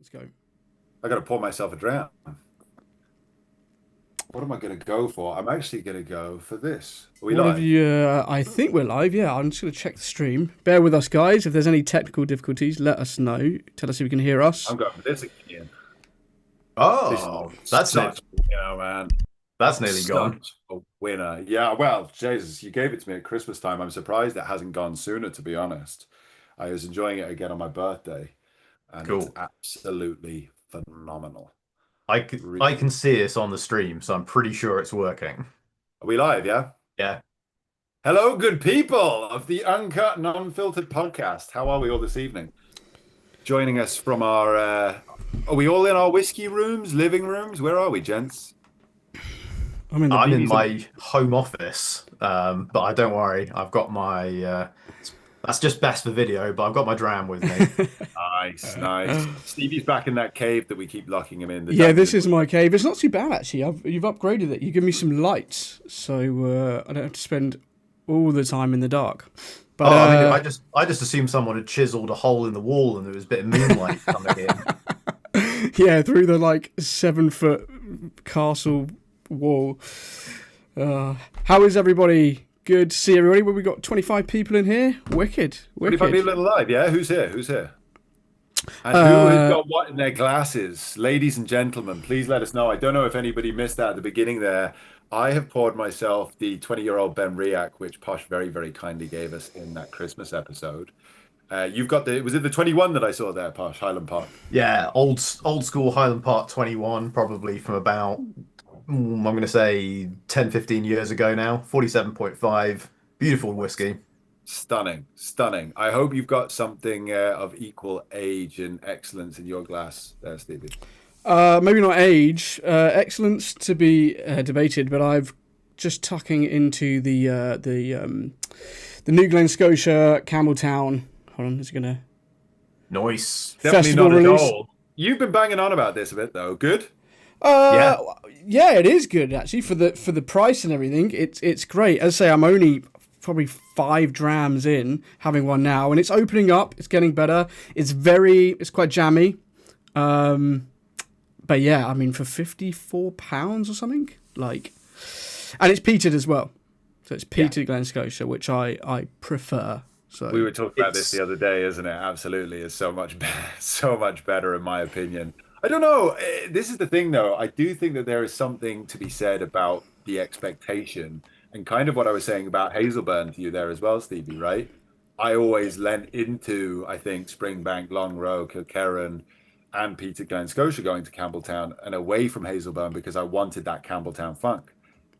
Let's go. I got to pour myself a dram. What am I going to go for? I'm actually going to go for this. Are we What have live? you? I think we're live. Yeah, I'm just going to check the stream. Bear with us, guys. If there's any technical difficulties, let us know. Tell us if you can hear us. I'm going for this again. This is Oh, such a winner, man. that's nearly gone. Such a winner. Yeah, well, Jesus, you gave it to me at Christmas time. I'm surprised it hasn't gone sooner, to be honest. I was enjoying it again on my birthday, and it's Cool. absolutely phenomenal. I can see us on the stream, so I'm pretty sure it's working. Are we live? Yeah. Yeah. Hello, good people of the Uncut and Unfiltered podcast. How are we all this evening? Joining us from our, are we all in our whiskey rooms, living rooms? Where are we, gents? I'm in the I'm in BB's my home office, but I don't worry. I've got my. That's just best for video, but I've got my dram with me. Nice, nice. Stevie's back in that cave that we keep locking him in. The Yeah, this dungeon. is my cave. It's not too bad actually. You've upgraded it. You give me some lights, so I don't have to spend all the time in the dark. But I mean, I just assumed someone had chiseled a hole in the wall and there was a bit of moonlight coming in. yeah, through the like 7-foot castle wall. How is everybody? Good to see everybody. Well, we got 25 people in here. Wicked, 25 wicked. people alive, yeah? Who's here? Who's here? And who has got what in their glasses? Ladies and gentlemen, please let us know. I don't know if anybody missed that at the beginning there. I have poured myself the 20-year-old Ben Riach, which Posh very, very kindly gave us in that Christmas episode. You've got was it the 21 that I saw there, Posh, Highland Park? Yeah, old school Highland Park 21, probably from about I'm going to say 10, 15 years ago now. 47.5, beautiful whiskey. Stunning, stunning. I hope you've got something of equal age and excellence in your glass there, Stevie. Maybe not age, excellence to be debated, but I've just tucking into the new Glen Scotia Campbelltown. Hold on, is it gonna Nice. Definitely festival not at release? all. You've been banging on about this a bit though. Good? Uh, Yeah. yeah, it is good actually for the price and everything. It's great. As I say, I'm only probably 5 drams in, having one now, and it's opening up. It's getting better. It's quite jammy. But yeah, I mean for £54 or something, like, and it's peated as well. So it's peated Glen Scotia, which I prefer. So We were talking about this the other day, isn't it? Absolutely, it's so much better, so much better in my opinion. I don't know. This is the thing, though. I do think that there is something to be said about the expectation and kind of what I was saying about Hazelburn to you there as well, Stevie, right? I always lent into, I think, Springbank, Long Row, Kilkerran, and Peter Glen Scotia going to Campbelltown and away from Hazelburn because I wanted that Campbelltown funk.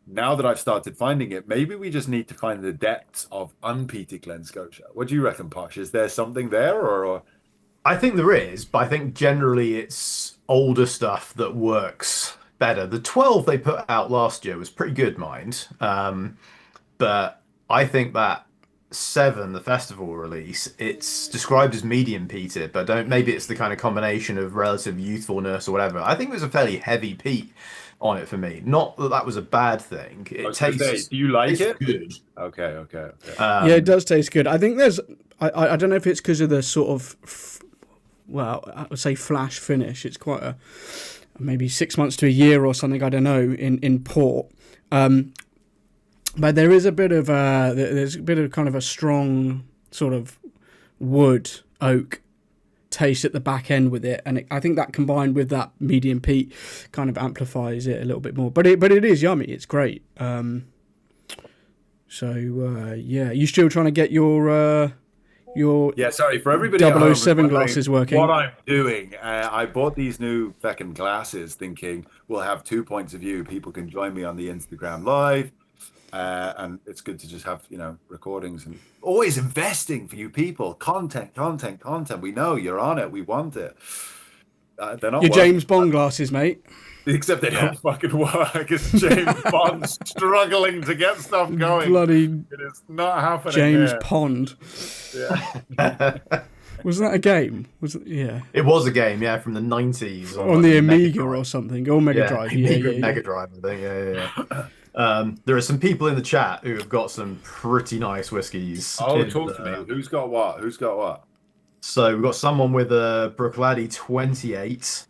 Now that I've started finding it, maybe we just need to find the depths of unpeated Glen Scotia. What do you reckon, Posh? Is there something there, or... I think there is, but I think generally it's older stuff that works better. The 12 they put out last year was pretty good, mind. But I think that 7, the festival release, it's described as medium peated, but don't maybe it's the kind of combination of relative youthfulness or whatever. I think it was a fairly heavy peat on it for me. Not that that was a bad thing. I It was gonna say, tastes do you like tastes it? good. Okay, okay, okay. yeah, it does taste good. I think there's I don't know if it's because of the sort of well, I would say flash finish. It's quite a maybe 6 months to a year or something. I don't know in port. But there is a bit of there's a bit of kind of a strong sort of wood oak taste at the back end with it, and I think that combined with that medium peat kind of amplifies it a little bit more. But it is yummy. It's great. Yeah, you still trying to get your Yeah, sorry, for everybody at home 007 wondering glasses working. what I'm doing. I bought these new feckin' glasses thinking we'll have 2 points of view. People can join me on the Instagram live. And it's good to just have, recordings and always investing for you people. Content, content, content. We know you're on it. We want it. They're not Your working, James Bond glasses, mate. except they don't fucking work. It's James Bond struggling to get stuff going. Bloody It is not happening James here. Pond. Yeah. Was that a game? Was it? Yeah. It was a game, yeah, from the 90s On the Amiga or something, or Mega Yeah, Drive. Yeah, Amiga, yeah, Mega Drive, I think. Yeah. There are some people in the chat who have got some pretty nice whiskies. Oh, in talk to me. Who's got what? Who's got what? So we've got someone with a Bruichladdich 28.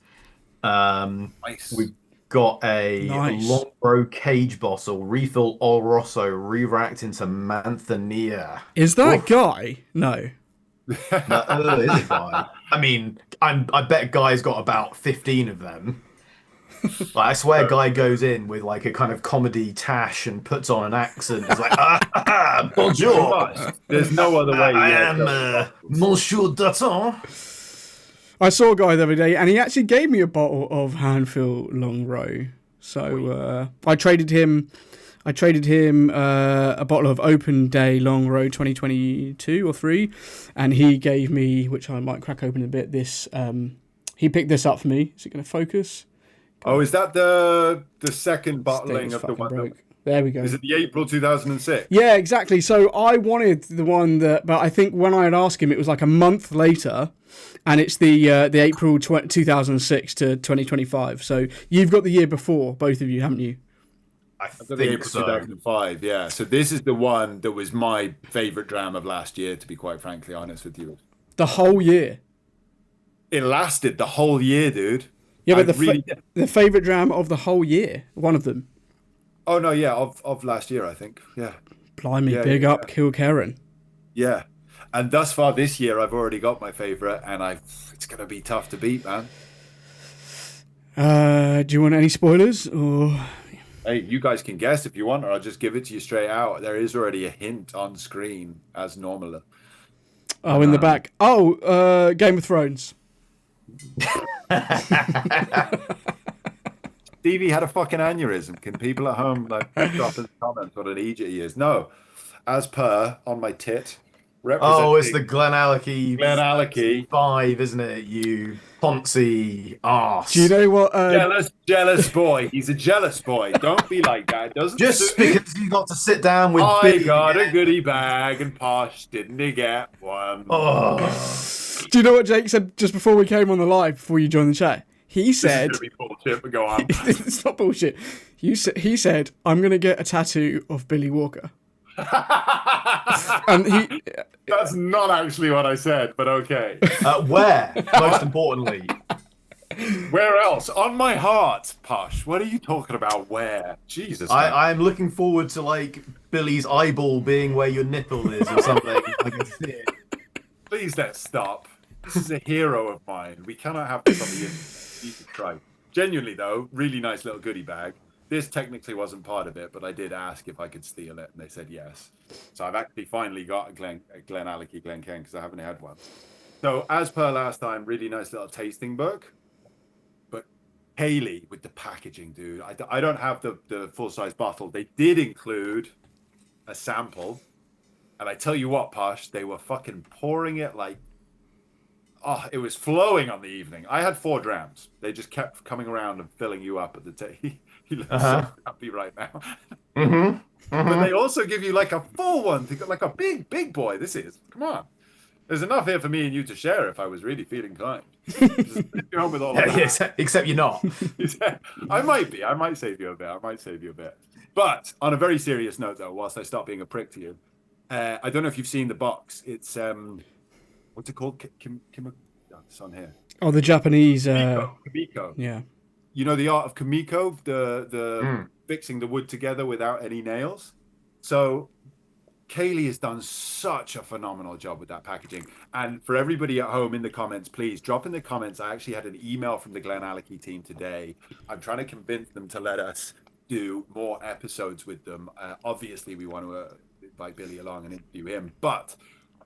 Nice. We've got a Nice. Longbro cage bottle, refill Oloroso, re-racked into Manthania. Is that Woof. Guy? No. No, is it Guy? I mean, I bet Guy's got about 15 of them. Like, I swear Guy goes in with like a kind of comedy tash and puts on an accent. It's like, He bonjour. must. There's no other way. I Yeah, am Monsieur Daton. I saw a guy the other day, and he actually gave me a bottle of Hanfield Long Row. So I traded him. I traded him a bottle of Open Day Long Row 2022 or 3, and he gave me, which I might crack open a bit. This he picked this up for me. Is it going to focus? Oh, is that the second bottling Status of the fucking one? broke. There we go. Is it the April 2006? Yeah, exactly. So I wanted the one that, but I think when I had asked him, it was like a month later, and it's the April 2006 to 2025. So you've got the year before, both of you, haven't you? I've got the April 2005, yeah. So this is the one that was my favorite dram of last year, to be quite frankly honest with you. The whole year. It lasted the whole year, dude. Yeah, but the favorite dram of the whole year, one of them. Oh no, yeah, of last year, I think. Yeah. Blimey, Yeah, big yeah, up Kilkerran. Yeah. And thus far this year, I've already got my favorite, and it's going to be tough to beat, man. Do you want any spoilers or? Hey, you guys can guess if you want, or I'll just give it to you straight out. There is already a hint on screen as normal. Oh, in the back. Oh, Game of Thrones. Stevie had a fucking aneurysm. Can people at home like drop in the comments what an idiot he is? No, as per on my tit. Oh, it's the Glen 5, isn't it? You Ponzi arse. Do you know what? Jealous boy. He's a jealous boy. Don't be like that. It doesn't just because you got to sit down with I Billy got again. a goodie bag and Posh didn't he get one? Oh. Do you know what Jake said just before we came on the live, before you joined the chat? He said, "This is gonna be bullshit, but go on." It's not bullshit. He said, "I'm going to get a tattoo of Billy Walker." And That's not actually what I said, but okay. Where? Most importantly. Where else? On my heart, Posh. What are you talking about? Where? Jesus. I'm looking forward to like Billy's eyeball being where your nipple is or something. I can see it. Please let's stop. This is a hero of mine. We cannot have this on the internet. Jesus Christ. Genuinely though, really nice little goodie bag. This technically wasn't part of it, but I did ask if I could steal it, and they said yes. So I've actually finally got a Glen Ken, because I haven't had one. So as per last time, really nice little tasting book. But Haley with the packaging, dude. I don't have the full-size bottle. They did include a sample. And I tell you what, Posh, they were fucking pouring it like... Oh, it was flowing on the evening. I had 4 drams. They just kept coming around and filling you up at the table. He looks so happy right now. But they also give you like a full one, like a big boy. This is, come on. There's enough here for me and you to share if I was really feeling kind. Just take me home with all of that. Yes, except you're not. I might be. I might save you a bit. But on a very serious note, though, whilst I stop being a prick to you, I don't know if you've seen the box. It's what's it called? It's on here. Oh, the Japanese. Kimiko. Yeah. You know the art of Kimiko, the fixing the wood together without any nails. So Kaylee has done such a phenomenal job with that packaging. And for everybody at home in the comments, please drop in the comments. I actually had an email from the Glen team today. I'm trying to convince them to let us do more episodes with them. Obviously, we want to invite Billy along and interview him, but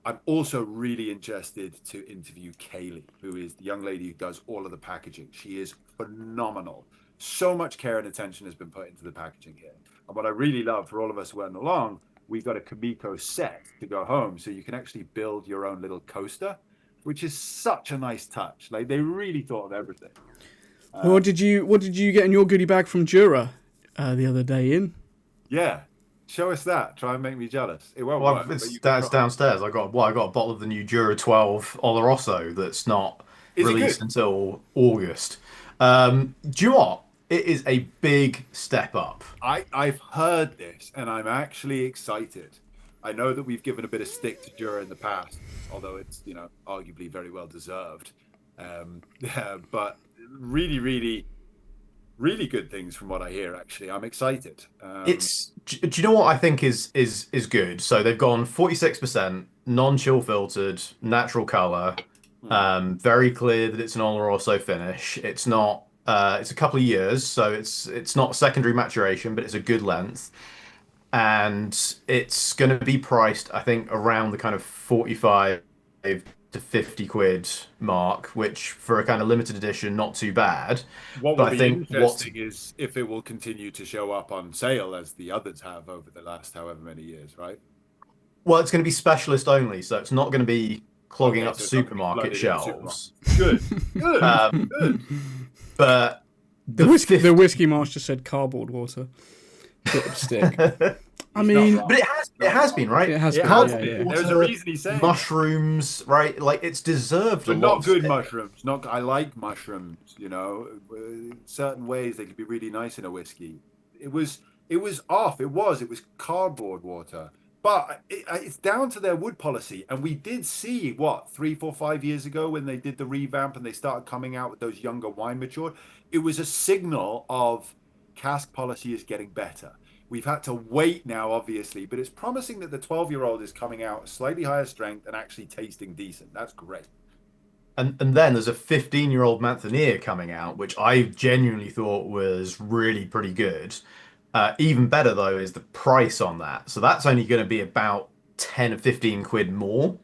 I'm also really interested to interview Kaylee, who is the young lady who does all of the packaging. She is phenomenal. So much care and attention has been put into the packaging here. And what I really love for all of us who went along, we got a Kimiko set to go home, so you can actually build your own little coaster, which is such a nice touch. Like, they really thought of everything. What did you get in your goodie bag from Jura the other day, Ian? Yeah. Show us that. Try and make me jealous. It won't Well, work. that's downstairs. I got a bottle of the new Jura 12 Oloroso that's not released until August. Do you know what? It is a big step up. I've heard this, and I'm actually excited. I know that we've given a bit of stick to Jura in the past, although it's, arguably very well deserved. But really, really, really good things from what I hear. Actually, I'm excited. Do you know what I think is good? So they've gone 46% non-chill filtered, natural color, very clear that it's an Oloroso finish. It's not. It's a couple of years, so it's not secondary maturation, but it's a good length, and it's going to be priced, I think, around the kind of 45 to 50 quid mark, which for a kind of limited edition, not too bad. What But will I be think interesting is if it will continue to show up on sale as the others have over the last however many years, right? Well, it's going to be specialist only, so it's not going to be clogging Okay, up so it's not gonna be supermarket flooded in shelves. Good, good, good. But the whiskey master said cardboard water. Bit of stick. I mean, but it has been, right? It has It been, has yeah, been. yeah. There's a reason he's saying mushrooms, right? Like it's deserved but a not lot. good mushrooms. Not I like mushrooms. Certain ways they could be really nice in a whiskey. It was off. It was cardboard water. But it's down to their wood policy, and we did see 3, 4, 5 years ago when they did the revamp and they started coming out with those younger wine matured. It was a signal of cask policy is getting better. We've had to wait now, obviously, but it's promising that the 12-year-old is coming out slightly higher strength and actually tasting decent. That's great. And then there's a 15-year-old Manthanier coming out, which I genuinely thought was really pretty good. Even better though is the price on that. So that's only going to be about 10 or 15 quid more.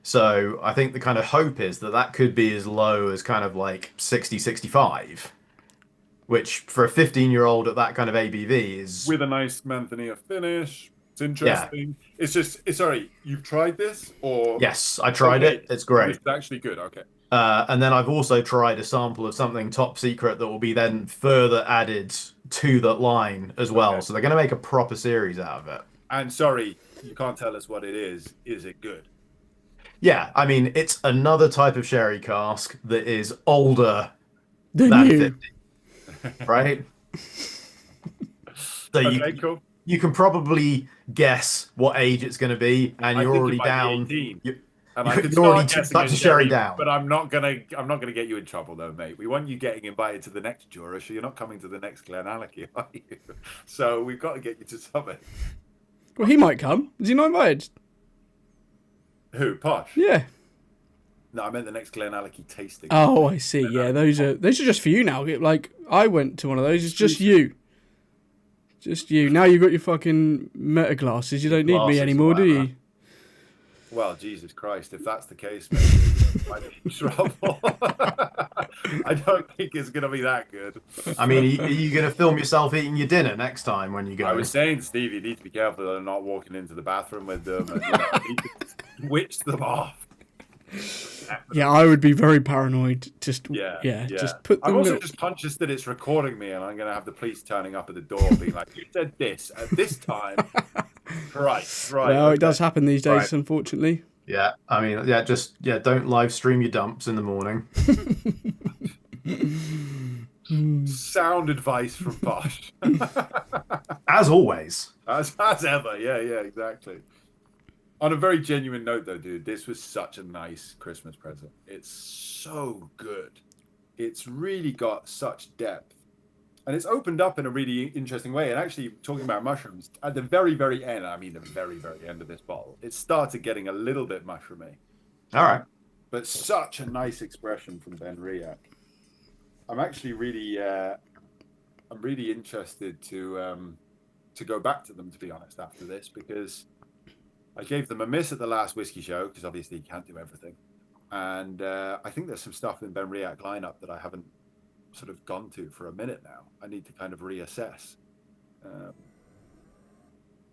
So I think the kind of hope is that could be as low as kind of like 60, 65. Which for a 15-year-old at that kind of ABV is with a nice Manthania finish. It's interesting. Yeah. Sorry, you've tried this or? Yes, I tried it. It's great. It's actually good. Okay. And then I've also tried a sample of something top secret that will be then further added to that line as well. Okay. So they're going to make a proper series out of it. And sorry, you can't tell us what it is. Is it good? Yeah, I mean, it's another type of sherry cask that is older than 50. Right? So cool. You can probably guess what age it's going to be, and you're already down. You're already touched the sherry down. But I'm not gonna get you in trouble though, mate. We want you getting invited to the next Jura, so you're not coming to the next Glenallachie, are you? So we've got to get you to something. Well, he might come. Is he not invited? Who? Posh? Yeah. No, I meant the next Glenallachie tasting. Oh, I see. Yeah, those are just for you now. Like I went to one of those. It's just you. Just you. Now you've got your fucking meta glasses. You don't need me anymore, do you? Well, Jesus Christ, if that's the case, maybe I'm in trouble. I don't think it's going to be that good. I mean, are you going to film yourself eating your dinner next time when you go? I was saying, Steve, you need to be careful that I'm not walking into the bathroom with them and need to switch them off. Yeah, I would be very paranoid. Just put them. I'm also just conscious that it's recording me, and I'm going to have the police turning up at the door, being like, "You said this at this time." Right. Well, it does happen these days, unfortunately. Yeah, I mean, don't live stream your dumps in the morning. Sound advice from Posh. As always. As ever. Yeah, exactly. On a very genuine note, though, dude, this was such a nice Christmas present. It's so good. It's really got such depth. And it's opened up in a really interesting way. And actually, talking about mushrooms, at the very, very end, I mean the very, very end of this bottle, it started getting a little bit mushroomy. All right. But such a nice expression from Ben Riach. I'm actually really, I'm really interested to go back to them, to be honest, after this, because I gave them a miss at the last whiskey show, because obviously you can't do everything. And I think there's some stuff in Ben Riach lineup that I haven't sort of gone to for a minute now. I need to kind of reassess.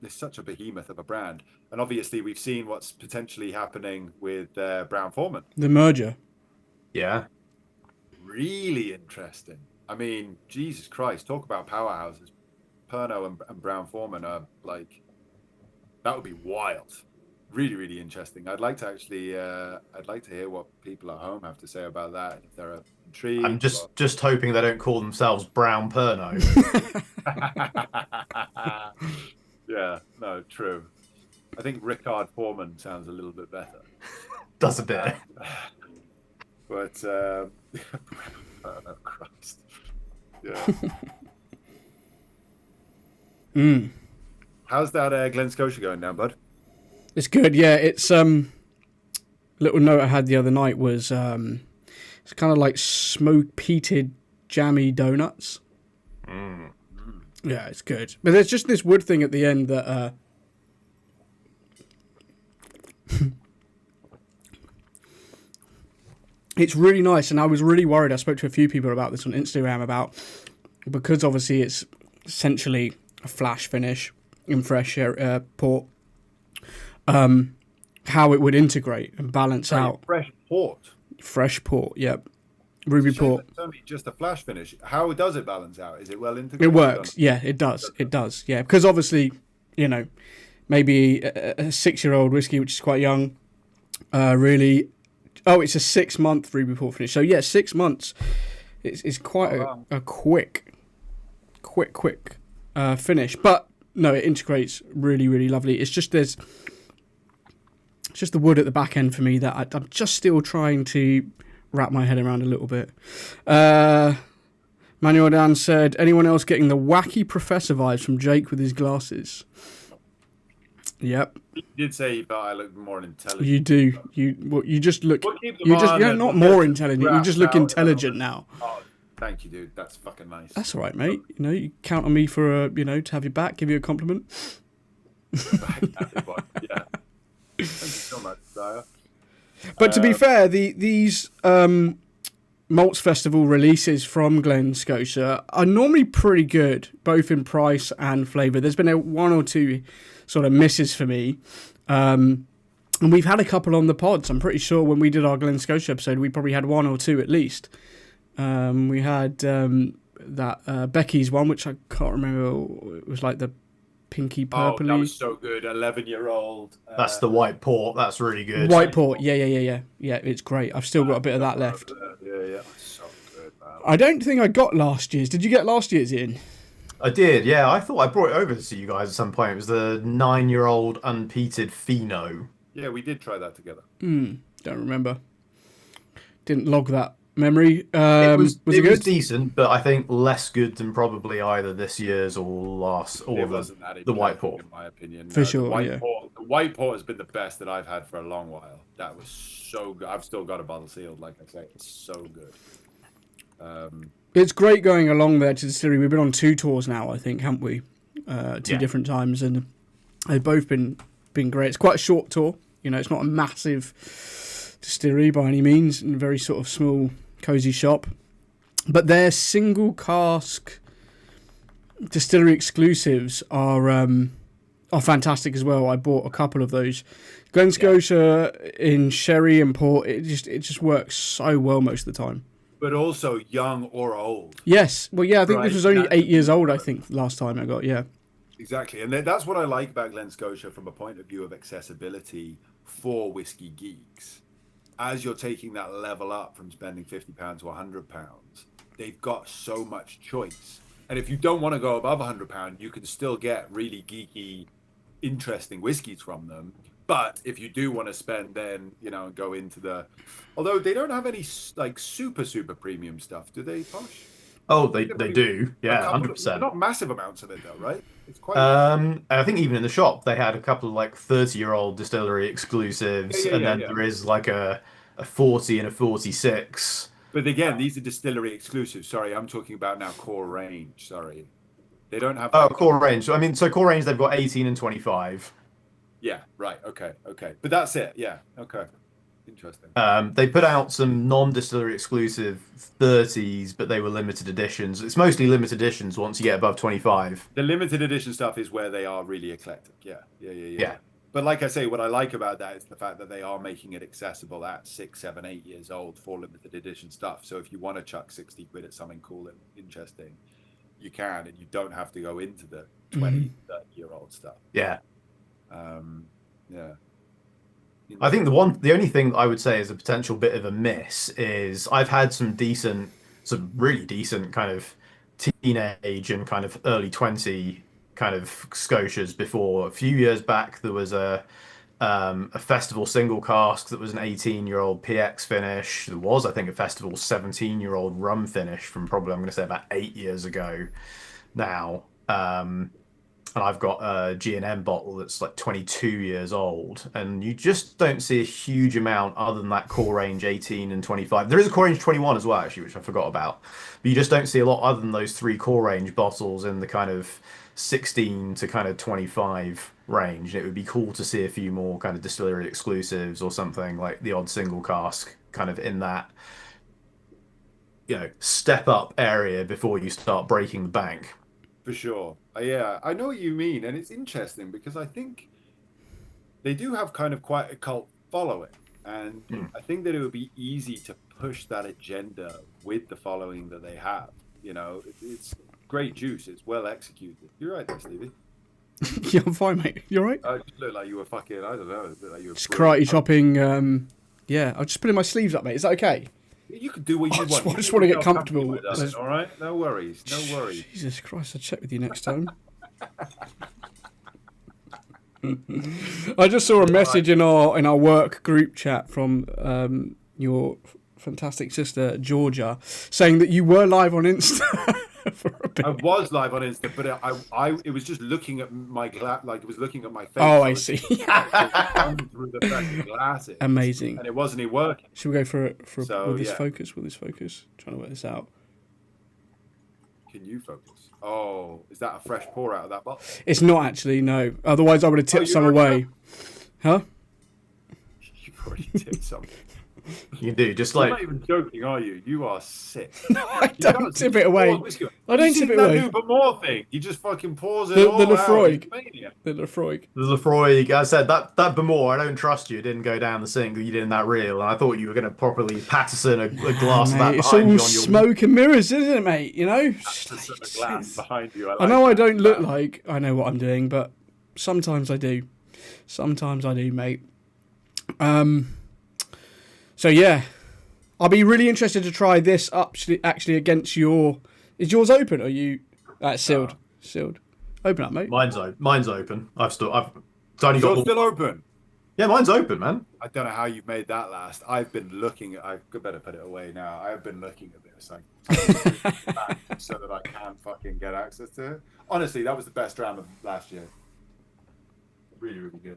It's such a behemoth of a brand. And obviously we've seen what's potentially happening with Brown-Forman. The merger. Yeah. Really interesting. I mean, Jesus Christ, talk about powerhouses. Pernod and Brown-Forman are like, that would be wild. Really, really interesting. I'd like to actually, I'd like to hear what people at home have to say about that. If they're intrigued. I'm just hoping they don't call themselves Brown Pernod. Yeah, no, true. I think Rickard Foreman sounds a little bit better. Does a bit. But oh, Christ. Yeah. How's that Glen Scotia going down, bud? It's good, yeah. It's little note I had the other night was it's kind of like smoke peated jammy donuts. Yeah, it's good. But there's just this wood thing at the end that it's really nice, and I was really worried. I spoke to a few people about this on Instagram about, because obviously it's essentially a flash finish in fresh port, how it would integrate and balance out. Fresh port. Fresh port, yep. Ruby port. It's only just a flash finish. How does it balance out? Is it well integrated? It works, yeah, it does. It does, yeah. Because obviously, you know, maybe a 6-year-old whiskey, which is quite young, really. Oh, it's a 6-month ruby port finish. So yeah, 6 months. It's quite a quick finish. But no, it integrates really, really lovely. It's just it's just the wood at the back end for me that I'm just still trying to wrap my head around a little bit. Manuel Dan said, anyone else getting the wacky professor vibes from Jake with his glasses? Yep. He did say that I look more intelligent. You do. You just look. You're not more intelligent. You just look intelligent now. Oh, thank you, dude. That's fucking nice. That's all right, mate. You know, you count on me for to have your back, give you a compliment. Yeah. Thank you so much, Dyer. But to be fair, these Malts Festival releases from Glen Scotia are normally pretty good, both in price and flavour. There's been one or two sort of misses for me. And we've had a couple on the pods. I'm pretty sure when we did our Glen Scotia episode, we probably had one or two at least. We had that Becky's one, which I can't remember. It was like the pinky purpley. Oh, that was so good. 11-year-old. That's the white port. That's really good. White port. Yeah. Yeah, it's great. I've still got a bit of that left. Yeah. So good, man. I don't think I got last year's. Did you get last year's in? I did, yeah. I thought I brought it over to see you guys at some point. It was the 9-year-old unpeated Pheno. Yeah, we did try that together. Don't remember. Didn't log that memory. It was good? Was decent, but I think less good than probably either this year's or last, or the white port, in my opinion. For sure, the white port has been the best that I've had for a long while. That was so good. I've still got a bottle sealed, like I say. It's so good. It's great going along there to the distillery. We've been on 2 tours now, I think, haven't we? 2 different times, and they've both been great. It's quite a short tour. You know, it's not a massive distillery by any means, and a very sort of small, cozy shop. But their single cask distillery exclusives are fantastic as well. I bought a couple of those. Glen Scotia in sherry and port, it just works so well most of the time. But also young or old. Yes. Well, yeah, I think this was only 8 years old, I think, last time I got, yeah. Exactly. And that's what I like about Glen Scotia from a point of view of accessibility for whiskey geeks. As you're taking that level up from spending £50 to £100, they've got so much choice. And if you don't want to go above £100, you can still get really geeky, interesting whiskeys from them. But if you do want to spend, then, and go into the... Although they don't have any, like, super premium stuff, do they, Posh? Oh, they do. Yeah, 100%. Not massive amounts of it, though, right? It's quite... I think even in the shop, they had a couple of, like, 30-year-old distillery exclusives, and then there is, like, a 40 and a 46. But again, these are distillery exclusives. Sorry, I'm talking about now core range. Sorry. They don't have... Oh, core range. I mean, so core range, they've got 18 and 25. Yeah, right. Okay. But that's it. Yeah. Okay. Interesting. They put out some non-distillery exclusive 30s, but they were limited editions. It's mostly limited editions once you get above 25. The limited edition stuff is where they are really eclectic. Yeah. But like I say, what I like about that is the fact that they are making it accessible at 6, 7, 8 years old for limited edition stuff. So if you want to chuck 60 quid at something cool and interesting, you can, and you don't have to go into the 20, 30-year-old stuff. Yeah. Yeah. I think the only thing I would say is a potential bit of a miss is I've had some really decent kind of teenage and kind of early 20 kind of Scotias before. A few years back, there was a festival single cask that was an 18-year-old PX finish. There was, I think, a festival 17-year-old rum finish from probably, I'm going to say, about 8 years ago now. And I've got a G&M bottle that's like 22 years old, and you just don't see a huge amount other than that core range 18 and 25. There is a core range 21 as well, actually, which I forgot about. But you just don't see a lot other than those three core range bottles in the kind of 16 to kind of 25 range. And it would be cool to see a few more kind of distillery exclusives or something like the odd single cask kind of in that, step up area before you start breaking the bank. For sure. Yeah, I know what you mean. And it's interesting because I think they do have kind of quite a cult following. And I think that it would be easy to push that agenda with the following that they have. It's great juice. It's well executed. You're right there, Stevie. Yeah, I'm fine, mate. You're right. It looked like you were fucking, I don't know. It looked like you were just karate chopping. Yeah, I'll just put my sleeves up, mate. Is that okay? You can do what you want. I just want to get comfortable. All right? No worries. No worries. Jesus Christ, I'll check with you next time. I just saw a message in our work group chat from your fantastic sister, Georgia, saying that you were live on Insta. I was live on Insta, but it was just looking at my like it was looking at my face. Oh, I see. Through the fucking glasses. Amazing. And it wasn't even working. Should we go for with this focus? With this focus, trying to work this out. Can you focus? Oh, is that a fresh pour out of that bottle? It's not actually, no. Otherwise, I would have tipped some away. Huh? You've already tipped some. You do, just You're like... not even joking, are you? You are sick. No, I don't tip it away. I don't tip it away. But more thing. You just fucking pours it all the Lefroy. out. The Lefroy. The Lefroy, I said, that Bemore, I don't trust you. It didn't go down the sink that you did in that reel. And I thought you were going to properly Patterson a glass of that it's behind all you on your... smoke and mirrors, isn't it, mate? Patterson a glass behind you. I know I don't look like I know what I'm doing, but sometimes I do. Sometimes I do, mate. So, yeah. I'll be really interested to try this actually against your... Is yours open or are you... sealed. Sealed. Open up, mate. Mine's open. It's only Yours got... still open? Yeah, mine's open, man. I don't know how you've made that last. I've been looking at... I better put it away now. I've been looking at this so that I can fucking get access to it. Honestly, that was the best Dram of last year. Really, really good.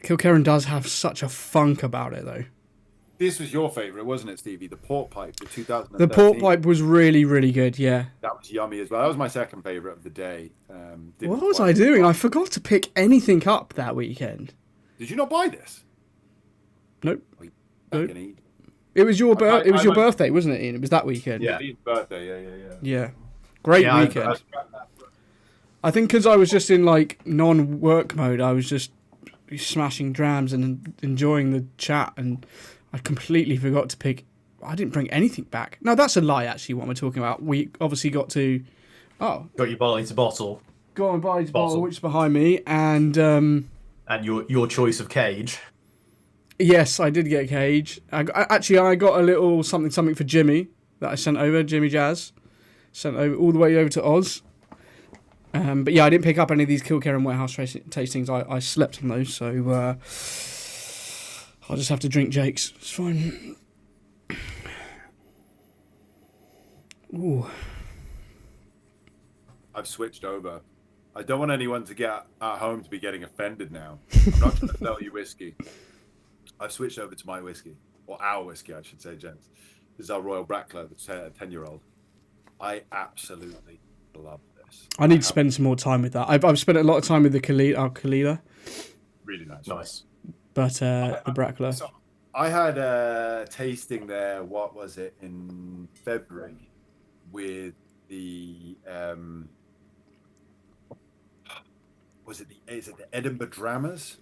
Kilkerran does have such a funk about it, though. This was your favourite, wasn't it, Stevie? The port pipe, the 2013. The port pipe was really, really good, yeah. That was yummy as well. That was my second favourite of the day. What was I doing? I forgot to pick anything up that weekend. Did you not buy this? Nope. Nope. It was your birthday, wasn't it, Ian? It was that weekend. Yeah, Ian's birthday. Yeah. Great weekend. I think because I was just in like non-work mode, I was just smashing drams and enjoying the chat, and I completely forgot to pick. I didn't bring anything back. No, that's a lie. Actually, what am I talking about? We obviously got your bottle to bottle. Go on, buy bottle, which is behind me, and your choice of cage. Yes, I did get a cage. I got a little something for Jimmy that I sent over. Jimmy Jazz sent over all the way over to Oz. But yeah, I didn't pick up any of these Kilkerran Warehouse tastings. I slept on those, so I'll just have to drink Jake's. It's fine. Ooh. I've switched over. I don't want anyone to get at home to be getting offended now. I'm not trying to sell you whiskey. I've switched over to my whiskey, or our whiskey, I should say, gents. This is our Royal Brackla, the 10-year-old. I absolutely love this. I need to spend some more time with that. I've spent a lot of time with the Kalila. Really nice. Nice. But the Brackla. So I had a tasting there, what was it, in February, with the... is it the Edinburgh Dramas?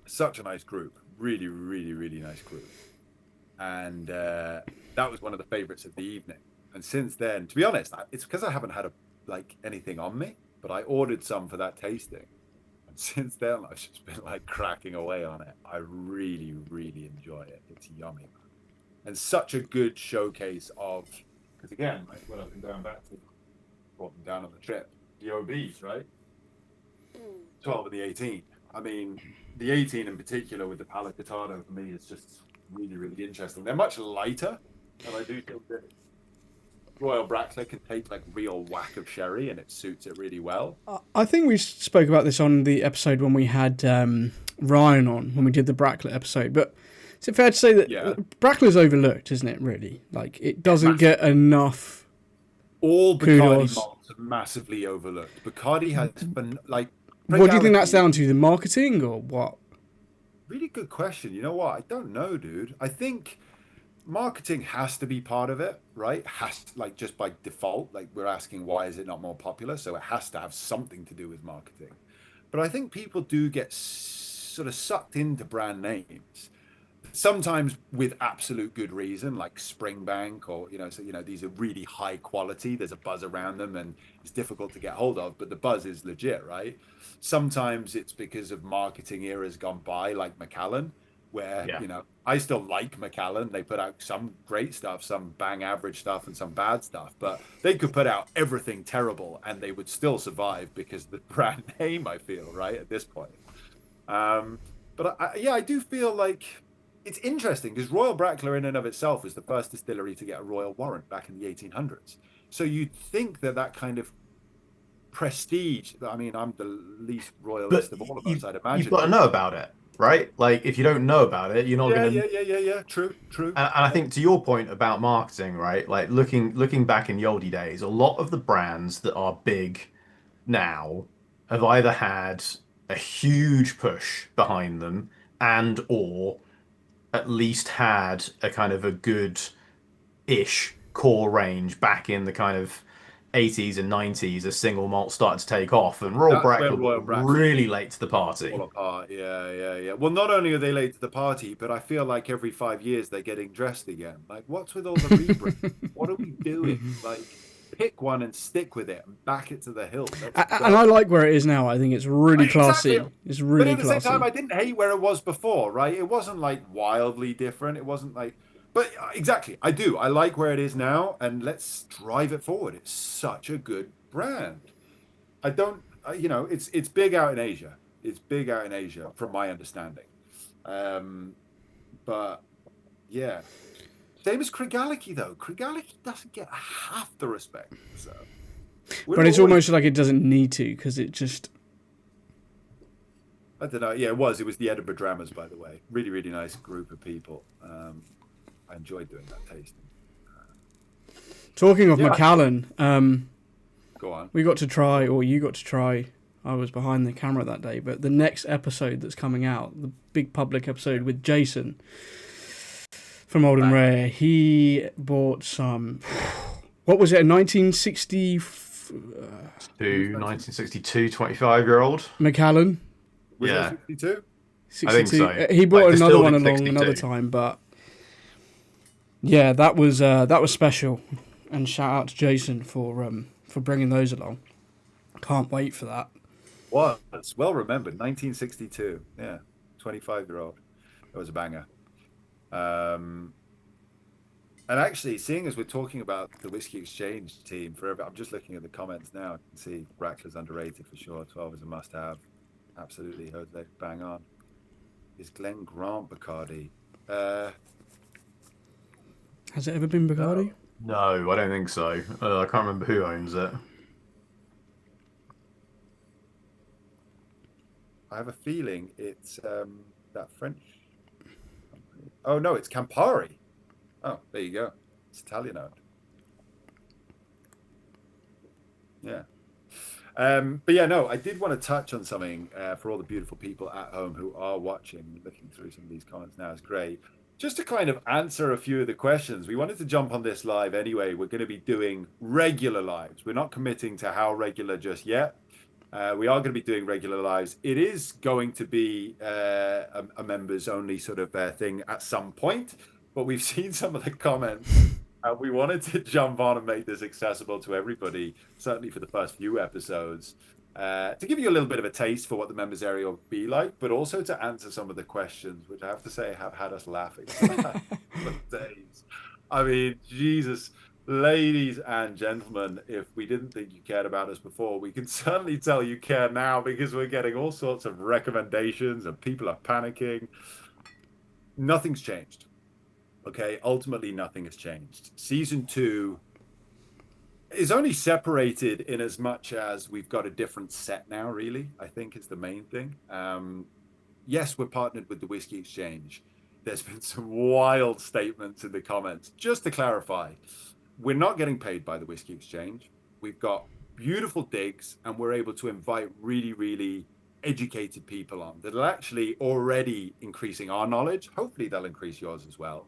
Such a nice group. Really, really, really nice group. And that was one of the favourites of the evening. And since then, to be honest, it's because I haven't had anything on me, but I ordered some for that tasting. And since then, I've just been cracking away on it. I really, really enjoy it. It's yummy. and such a good showcase of, because again, like what I've been going back to, brought them down on the trip, the OBs, right? 12 and the 18. I mean, the 18 in particular with the Palicatado for me is just really, really interesting. They're much lighter, and I do think that Royal Brackla can take like real whack of sherry, and it suits it really well. I think we spoke about this on the episode when we had Ryan on, when we did the Brackla episode. But is it fair to say that Brackla's overlooked, isn't it, really? Like, it doesn't get enough all kudos. Bacardi malts are massively overlooked. Bacardi has been like... What do you think that's down to? The marketing or what? Really good question. You know what? I don't know, dude. I think marketing has to be part of it, right? Has to, like, just by default, like we're asking why is it not more popular, so it has to have something to do with marketing. But I think people do get sort of sucked into brand names, sometimes with absolute good reason, like Springbank, or these are really high quality, there's a buzz around them and it's difficult to get hold of, but the buzz is legit, right? Sometimes it's because of marketing eras gone by, like Macallan, where I still like Macallan. They put out some great stuff, some bang average stuff, and some bad stuff. But they could put out everything terrible, and they would still survive because of the brand name. I feel right at this point. But I do feel like it's interesting because Royal Brackla, in and of itself, was the first distillery to get a royal warrant back in the 1800s. So you'd think that kind of prestige. I mean, I'm the least royalist of all of us, I'd imagine. You've got to know about it. Right? Like, if you don't know about it, you're not going to... Yeah. True. And I think to your point about marketing, right? Like, looking back in the oldie days, a lot of the brands that are big now have either had a huge push behind them and or at least had a kind of a good-ish core range back in the kind of 80s and 90s as single malt started to take off, and Royal Brackla were really late to the party. Fall apart. Yeah. Well, not only are they late to the party, but I feel like every 5 years they're getting dressed again. Like, what's with all the rebrand? What are we doing? Like, pick one and stick with it and back it to the hill. And I like where it is now. I think it's really classy. Exactly. It's really classy. But at the same time, I didn't hate where it was before, right? It wasn't like wildly different. It wasn't like... But exactly, I do. I like where it is now, and let's drive it forward. It's such a good brand. I don't, it's big out in Asia. It's big out in Asia, from my understanding. But yeah, same as Craigellachie though. Craigellachie doesn't get half the respect. So, but it's almost like it doesn't need to, because it just... I don't know. Yeah, it was the Edinburgh Dramas, by the way. Really, really nice group of people. I enjoyed doing that tasting. Talking of Macallan, go on. We got to try, or you got to try. I was behind the camera that day, but the next episode that's coming out, the big public episode with Jason from Old and Rare, he bought some. What was it? 1962, 25-year-old Macallan. Was it 62? 62. I think so. He brought another one along 62. another time, but. Yeah, that was special, and shout out to Jason for bringing those along. Can't wait for that. Well, it's well remembered. 1962. Yeah, 25-year-old. That was a banger. And actually, seeing as we're talking about the Whisky Exchange team forever, I'm just looking at the comments now. I can see Brackla's underrated for sure. 12 is a must-have. Absolutely, Jose, bang on. Is Glen Grant Bacardi? Has it ever been Bacardi? No, I don't think so. I can't remember who owns it. I have a feeling it's that French. Oh no, it's Campari. Oh, there you go. It's Italian owned. Yeah. But yeah, no, I did want to touch on something for all the beautiful people at home who are watching, looking through some of these comments now. It's great. Just to kind of answer a few of the questions, we wanted to jump on this live anyway. We're going to be doing regular lives. We're not committing to how regular just yet. We are going to be doing regular lives. It is going to be a members only sort of thing at some point, but we've seen some of the comments. We wanted to jump on and make this accessible to everybody, certainly for the first few episodes. to give you a little bit of a taste for what the members area will be like, but also to answer some of the questions, which I have to say have had us laughing for days. I mean, Jesus, ladies and gentlemen, if we didn't think you cared about us before, we can certainly tell you care now, because we're getting all sorts of recommendations and people are panicking. Nothing's changed. Okay, ultimately nothing has changed. Season 2 is only separated in as much as we've got a different set now, really, I think is the main thing. Yes, we're partnered with the Whisky Exchange. There's been some wild statements in the comments. Just to clarify, we're not getting paid by the Whisky Exchange. We've got beautiful digs, and we're able to invite really, really educated people on that are actually already increasing our knowledge. Hopefully they'll increase yours as well.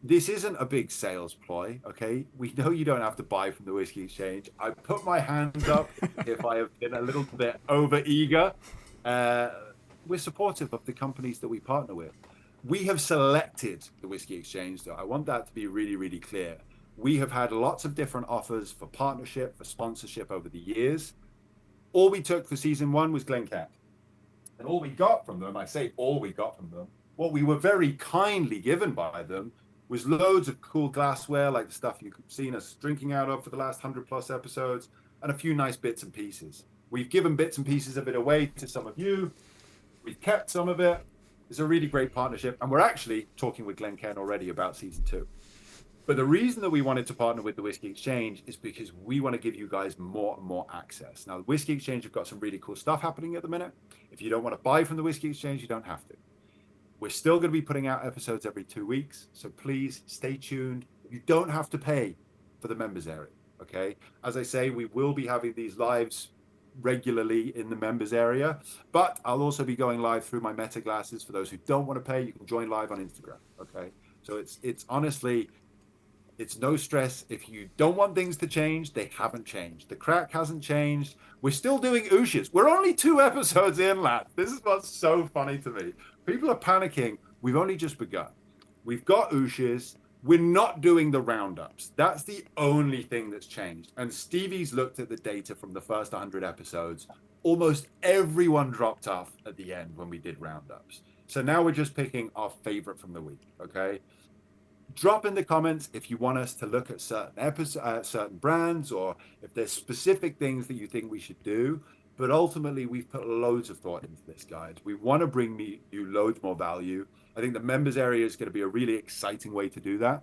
This isn't a big sales ploy, okay? We know you don't have to buy from the Whisky Exchange. I put my hands up if I have been a little bit over eager. We're supportive of the companies that we partner with. We have selected the Whisky Exchange, though. I want that to be really, really clear. We have had lots of different offers for partnership, for sponsorship over the years. All we took for season 1 was Glen Scotia. And all we got from them, I say all we got from them, what we were very kindly given by them was loads of cool glassware, like the stuff you've seen us drinking out of for the last 100+ episodes, and a few nice bits and pieces. We've given bits and pieces of it away to some of you. We've kept some of it. It's a really great partnership, and we're actually talking with Glen Scotia already about season 2. But the reason that we wanted to partner with the Whisky Exchange is because we want to give you guys more and more access. Now, the Whisky Exchange have got some really cool stuff happening at the minute. If you don't want to buy from the Whisky Exchange, you don't have to. We're still going to be putting out episodes every 2 weeks, so please stay tuned. You don't have to pay for the members area, okay? As I say, we will be having these lives regularly in the members area, but I'll also be going live through my Meta glasses. For those who don't want to pay, you can join live on Instagram, okay? So it's honestly, it's no stress. If you don't want things to change, they haven't changed. The crack hasn't changed. We're still doing ooshes. We're only 2 episodes in, lads. This is what's so funny to me. People are panicking. We've only just begun. We've got ooshes. We're not doing the roundups. That's the only thing that's changed. And Stevie's looked at the data from the first 100 episodes. Almost everyone dropped off at the end when we did roundups. So now we're just picking our favorite from the week, okay? Drop in the comments if you want us to look at certain brands, or if there's specific things that you think we should do. But ultimately, we've put loads of thought into this, guys. We want to bring you loads more value. I think the members area is going to be a really exciting way to do that.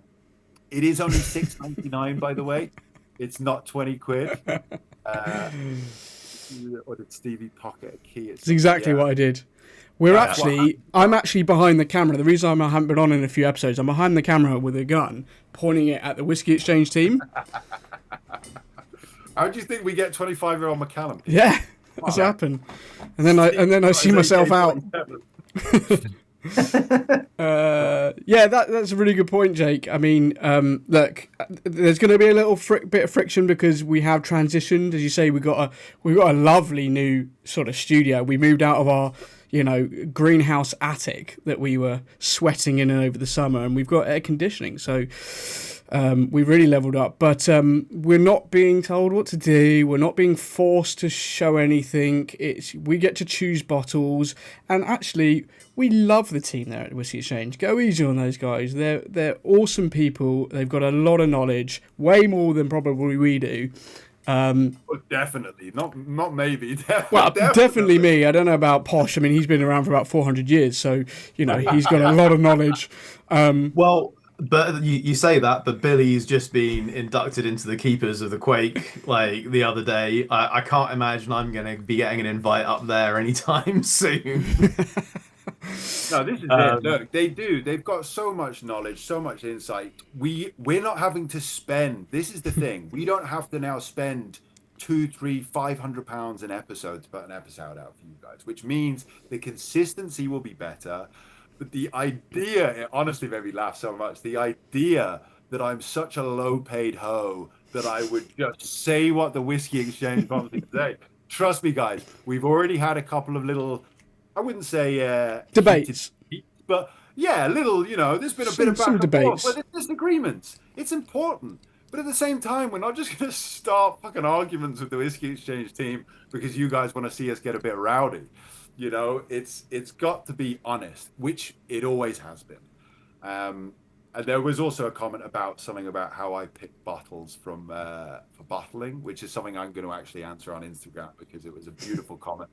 It is only $6.99, by the way. It's not 20 quid. Or did Stevie pocket a key? It's exactly what I did. I'm actually behind the camera. The reason I haven't been on in a few episodes, I'm behind the camera with a gun, pointing it at the Whisky Exchange team. How do you think we get 25-year-old McCallum? Yeah, that's happened. And then I see myself out. Yeah, that's a really good point, Jake. I mean, look, there's going to be a little bit of friction because we have transitioned. As you say, we've got a lovely new sort of studio. We moved out of our greenhouse attic that we were sweating in over the summer, and we've got air conditioning, so we've really leveled up. But we're not being told what to do. We're not being forced to show anything. We get to choose bottles, and actually, we love the team there at the Whisky Exchange. Go easy on those guys. They're awesome people. They've got a lot of knowledge, way more than probably we do. Well, definitely, not maybe. Definitely me. I don't know about Posh. I mean, he's been around for about 400 years, so he's got a lot of knowledge. Well, but you say that, but Billy's just been inducted into the Keepers of the Quake like the other day. I can't imagine I'm going to be getting an invite up there anytime soon. No, this is it. Look, they've got so much knowledge, so much insight. We're not having to spend. This is the thing. We don't have to now spend £200-500 an episode to put an episode out for you guys, which means the consistency will be better. But the idea, it honestly made me laugh so much. The idea that I'm such a low-paid hoe that I would just say what the Whisky Exchange wants me to say. Trust me, guys. We've already had a couple of little, I wouldn't say debates, but yeah, little. There's been a bit of back some and debates, forth, but there's disagreements. It's important But at the same time, we're not just going to start fucking arguments with the Whiskey Exchange team because you guys want to see us get a bit rowdy. You know, it's got to be honest, which it always has been. And there was also a comment about something about how I pick bottles from for bottling, which is something I'm going to actually answer on Instagram because it was a beautiful comment.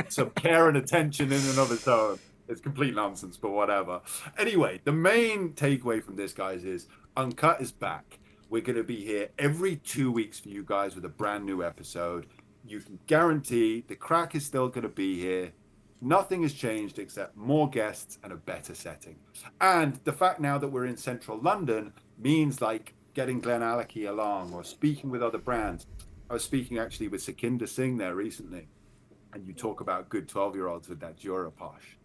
Some care and attention in and of its own. It's complete nonsense, but whatever. Anyway, the main takeaway from this, guys, is Uncut is back. We're going to be here every 2 weeks for you guys with a brand new episode. You can guarantee the crack is still going to be here. Nothing has changed except more guests and a better setting. And the fact now that we're in central London means like getting Glen along or speaking with other brands. I was speaking actually with Sukhinder Singh there recently, and you talk about good 12-year-olds with that Jura posh.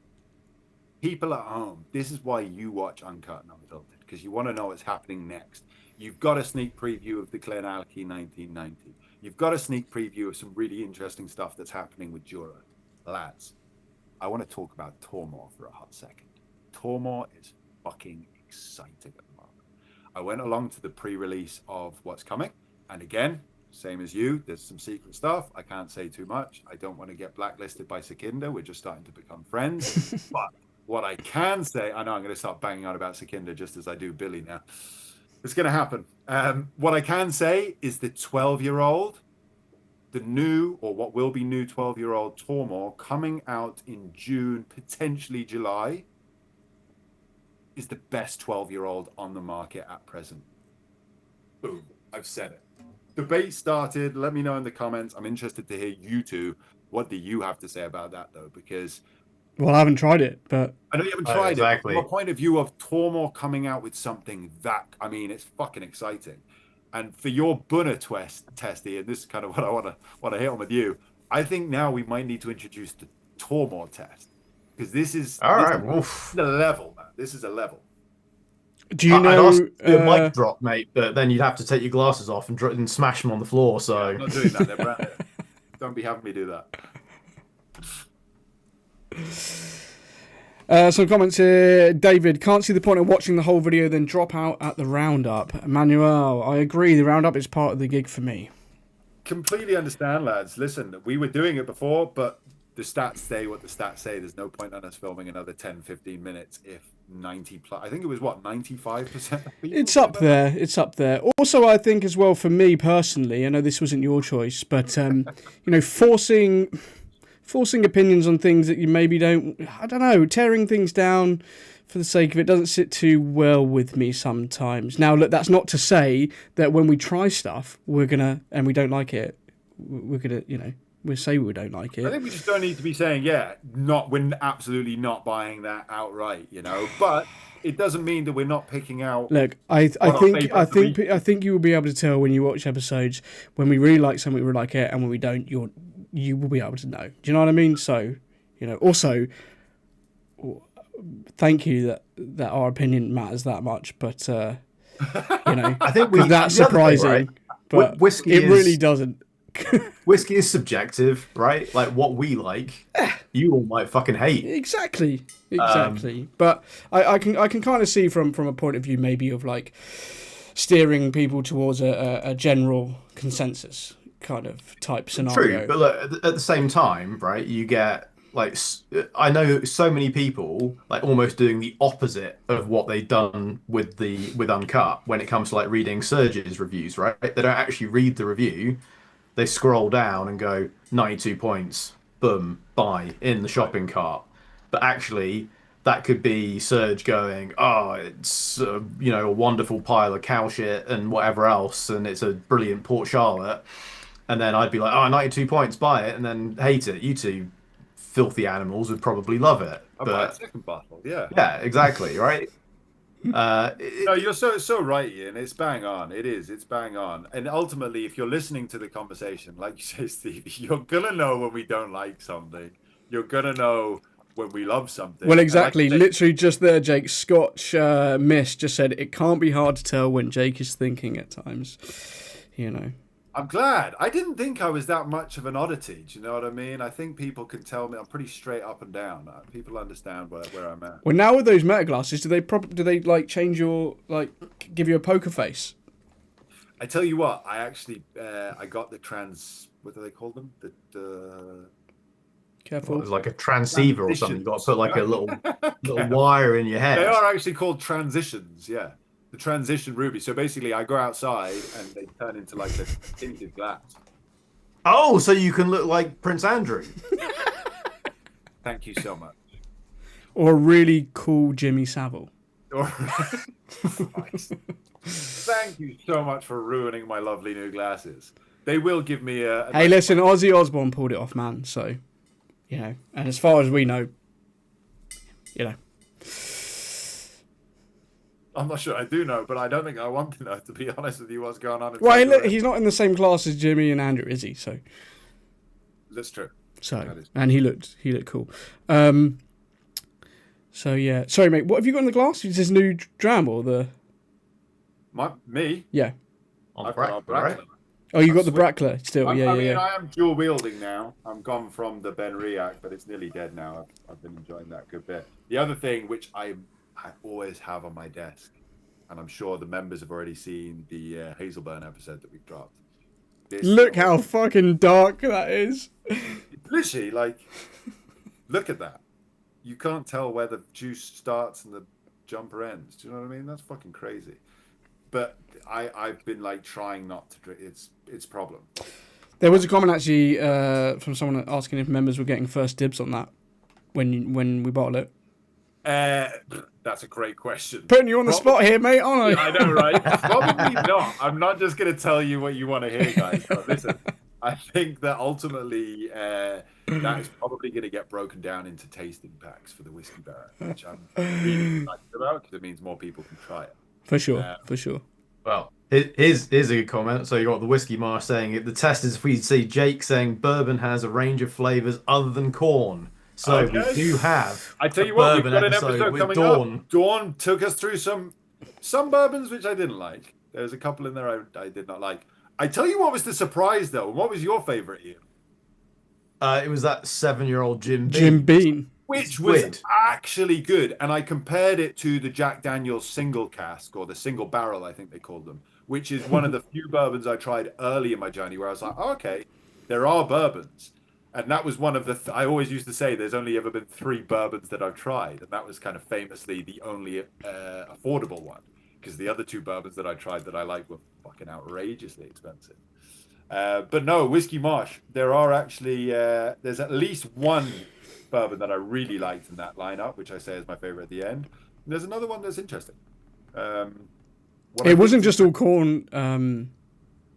People at home, this is why you watch Uncut and Unfiltered, because you want to know what's happening next. You've got a sneak preview of the Glen 1990. You've got a sneak preview of some really interesting stuff that's happening with Jura. Lads, I want to talk about Tormore for a hot second. Tormore is fucking exciting at the moment. I went along to the pre-release of what's coming, and again, same as you, there's some secret stuff. I can't say too much. I don't want to get blacklisted by Sukhinder. We're just starting to become friends. But what I can say, I know I'm going to start banging on about Sukhinder just as I do Billy now. It's going to happen. What I can say is the 12-year-old, the new, or what will be new 12-year-old Tormore coming out in June, potentially July, is the best 12-year-old on the market at present. Boom. I've said it. Debate started. Let me know in the comments. I'm interested to hear you two. What do you have to say about that, though? Because... Well, I haven't tried it, but... I know you haven't tried exactly. it. From a point of view of Tormore coming out with something that... I mean, it's fucking exciting. And for your Bunner testy, and this is kind of what I want to hit on with you, I think now we might need to introduce the Tormore test. Because this is... All right. This is a level, man. This is a level. Do you know... I'd ask you a mic drop, mate, but then you'd have to take your glasses off and smash them on the floor, so... Yeah, I'm not doing that. They're brand new. Don't be having me do that. Some comments here. David, can't see the point of watching the whole video, then drop out at the roundup. Manuel, I agree. The roundup is part of the gig for me. Completely understand, lads. Listen, we were doing it before, but the stats say what the stats say. There's no point on us filming another 10, 15 minutes if 90 plus. I think it was what, 95%? It's up there. It's up there. Also, I think as well for me personally, I know this wasn't your choice, but forcing opinions on things that you maybe don't, I don't know, tearing things down for the sake of it doesn't sit too well with me sometimes. Now, look, that's not to say that when we try stuff, and we don't like it, we're gonna, we'll say we don't like it. I think we just don't need to be saying, we're absolutely not buying that outright, but it doesn't mean that we're not picking out. Look, I think you will be able to tell when you watch episodes when we really like something, we really like it, and when we don't, you will be able to know. Do you know what I mean? So, also, thank you that our opinion matters that much, but, I think that's surprising, right? but Whiskey really doesn't. Whiskey is subjective, right? Like, what we like, you all might fucking hate. Exactly. But I can kind of see from a point of view maybe of, like, steering people towards a general consensus kind of type scenario. True, but look, at the same time, right, you get, like, I know so many people, like, almost doing the opposite of what they've done with Uncut when it comes to, like, reading Serge's reviews, right? They don't actually read the review. They scroll down and go, 92 points, boom, buy, in the shopping cart. But actually, that could be Serge going, oh, it's, a wonderful pile of cow shit and whatever else, and it's a brilliant Port Charlotte. And then I'd be like, oh, 92 points, buy it, and then hate it. You two filthy animals would probably love it. I'll buy a second bottle, yeah. Yeah, exactly, right? No, you're so right, Ian. It's bang on. It's bang on. And ultimately, if you're listening to the conversation, like you say, Steve, you're gonna know when we don't like something. You're gonna know when we love something. Well, exactly. Literally just there, Jake. Scotch Mist just said it can't be hard to tell when Jake is thinking at times. I'm glad. I didn't think I was that much of an oddity. Do you know what I mean? I think people can tell me I'm pretty straight up and down. People understand where I'm at. Well, now with those meta glasses, do they like change your, like, give you a poker face? I tell you what, I actually I got the what do they call them? The Well, Careful. it's like a transceiver or something. You've got to put like a little Okay. wire in your They head. are actually called transitions, yeah. The transition ruby. So basically, I go outside and they turn into like a tinted glass. Oh, so you can look like Prince Andrew. Thank you so much. Or a really cool Jimmy Savile. Christ. Thank you so much for ruining my lovely new glasses. They will give me a Hey, listen, Ozzy Osbourne pulled it off, man. So, you know, and as far as we know, you know. I'm not sure I do know, but I don't think I want to know, to be honest with you, what's going on. Well, he's not in the same class as Jimmy and Andrew, is he? So that's true. So, and he looked cool. So yeah, sorry mate, what have you got in the glass? Is this new Dram or the? Me? Yeah. On Brackla, right? Oh, you got the Brackla still? I mean, yeah. I am dual wielding now. I'm gone from the Ben Riach, but it's nearly dead now. I've been enjoying that a good bit. The other thing, which I always have on my desk, and I'm sure the members have already seen the Hazelburn episode that we've dropped. Look how fucking dark that is. Literally, like, look at that. You can't tell where the juice starts and the jumper ends. Do you know what I mean? That's fucking crazy. But I've been like trying not to drink. It's a problem. There was a comment actually from someone asking if members were getting first dibs on that when we bottle it. That's a great question. Putting you on the spot here, mate, aren't I know, right? Probably not. I'm not just going to tell you what you want to hear, guys. But listen, I think that ultimately that is probably going to get broken down into tasting packs for the Whiskey Baron, which I'm really excited about because it means more people can try it. For sure, for sure. Well, here's a good comment. So you got the Whiskey Marsh saying it. The test is if we see Jake saying bourbon has a range of flavors other than corn. So we do have. I tell you what, we've got an episode episode with coming up. Dawn took us through some bourbons which I didn't like. There's a couple in there I did not like. I tell you what was the surprise though. What was your favorite, Ian? It was that 7-year-old Jim Beam. Jim Beam. Which was actually good. And I compared it to the Jack Daniel's single cask, or the single barrel, I think they called them, which is one of the few bourbons I tried early in my journey where I was like, oh, okay, there are bourbons. And that was one of the, I always used to say there's only ever been 3 bourbons that I've tried. And that was kind of famously the only affordable one. Because the other 2 bourbons that I tried that I liked were fucking outrageously expensive. But no, Whiskey Marsh, there are actually, there's at least one bourbon that I really liked in that lineup, which I say is my favorite at the end. And there's another one that's interesting. It wasn't just all corn.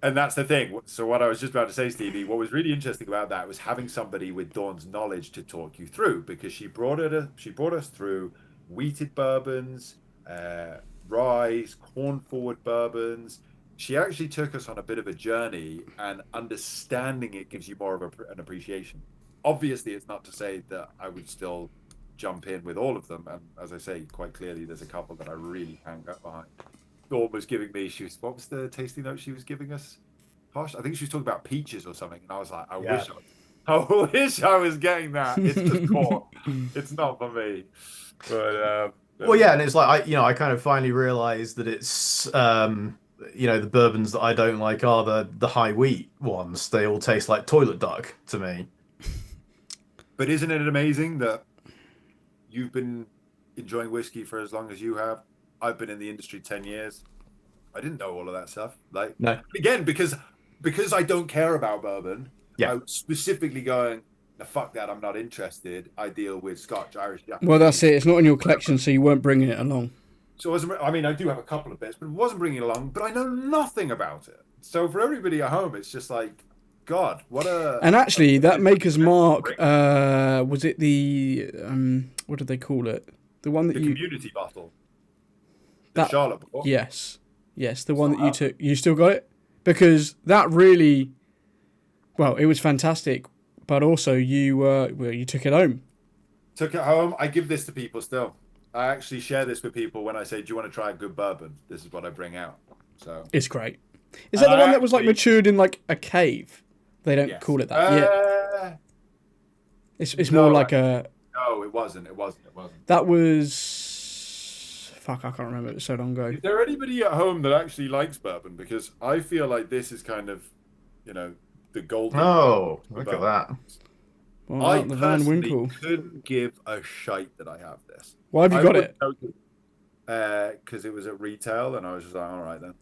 And that's the thing. So what I was just about to say, Stevie, what was really interesting about that was having somebody with Dawn's knowledge to talk you through, because she brought us through wheated bourbons, rye, corn forward bourbons. She actually took us on a bit of a journey, and understanding it gives you more of an appreciation. Obviously, it's not to say that I would still jump in with all of them. And as I say, quite clearly, there's a couple that I really hang up behind. Dawn was giving me, what was the tasting note she was giving us? Gosh, I think she was talking about peaches or something. And I was like, I wish I was getting that. It's just corn. It's not for me. But, well, yeah, and it's like, I kind of finally realized that it's, the bourbons that I don't like are the high wheat ones. They all taste like toilet duck to me. But isn't it amazing that you've been enjoying whiskey for as long as you have? I've been in the industry 10 years. I didn't know all of that stuff. No. Again, because I don't care about bourbon. Yeah. I was specifically going, no, fuck that. I'm not interested. I deal with Scotch, Irish, Japanese. Well, that's it. It's not in your collection, so you weren't bringing it along. So I do have a couple of bits, but it wasn't bringing it along. But I know nothing about it. So for everybody at home, it's just like, God, what a... And actually, that Maker's Mark, was it the... what did they call it? The one that the you... community bottle. That Charlotte bottle. Yes, the one that you took. You still got it? Because that really... Well, it was fantastic, but also you took it home. Took it home. I give this to people still. I actually share this with people when I say, do you want to try a good bourbon? This is what I bring out. So it's great. Is that the one that was like matured in like a cave? They don't call it that yet. It's more like a... No, it wasn't. That was... Fuck, I can't remember. It was so long ago. Is there anybody at home that actually likes bourbon? Because I feel like this is kind of, the golden. Oh, look at that. Well, I the Van personally Winkle. couldn't give a shite that I have this. Why have you got it? Because it was at retail, and I was just like, all right then.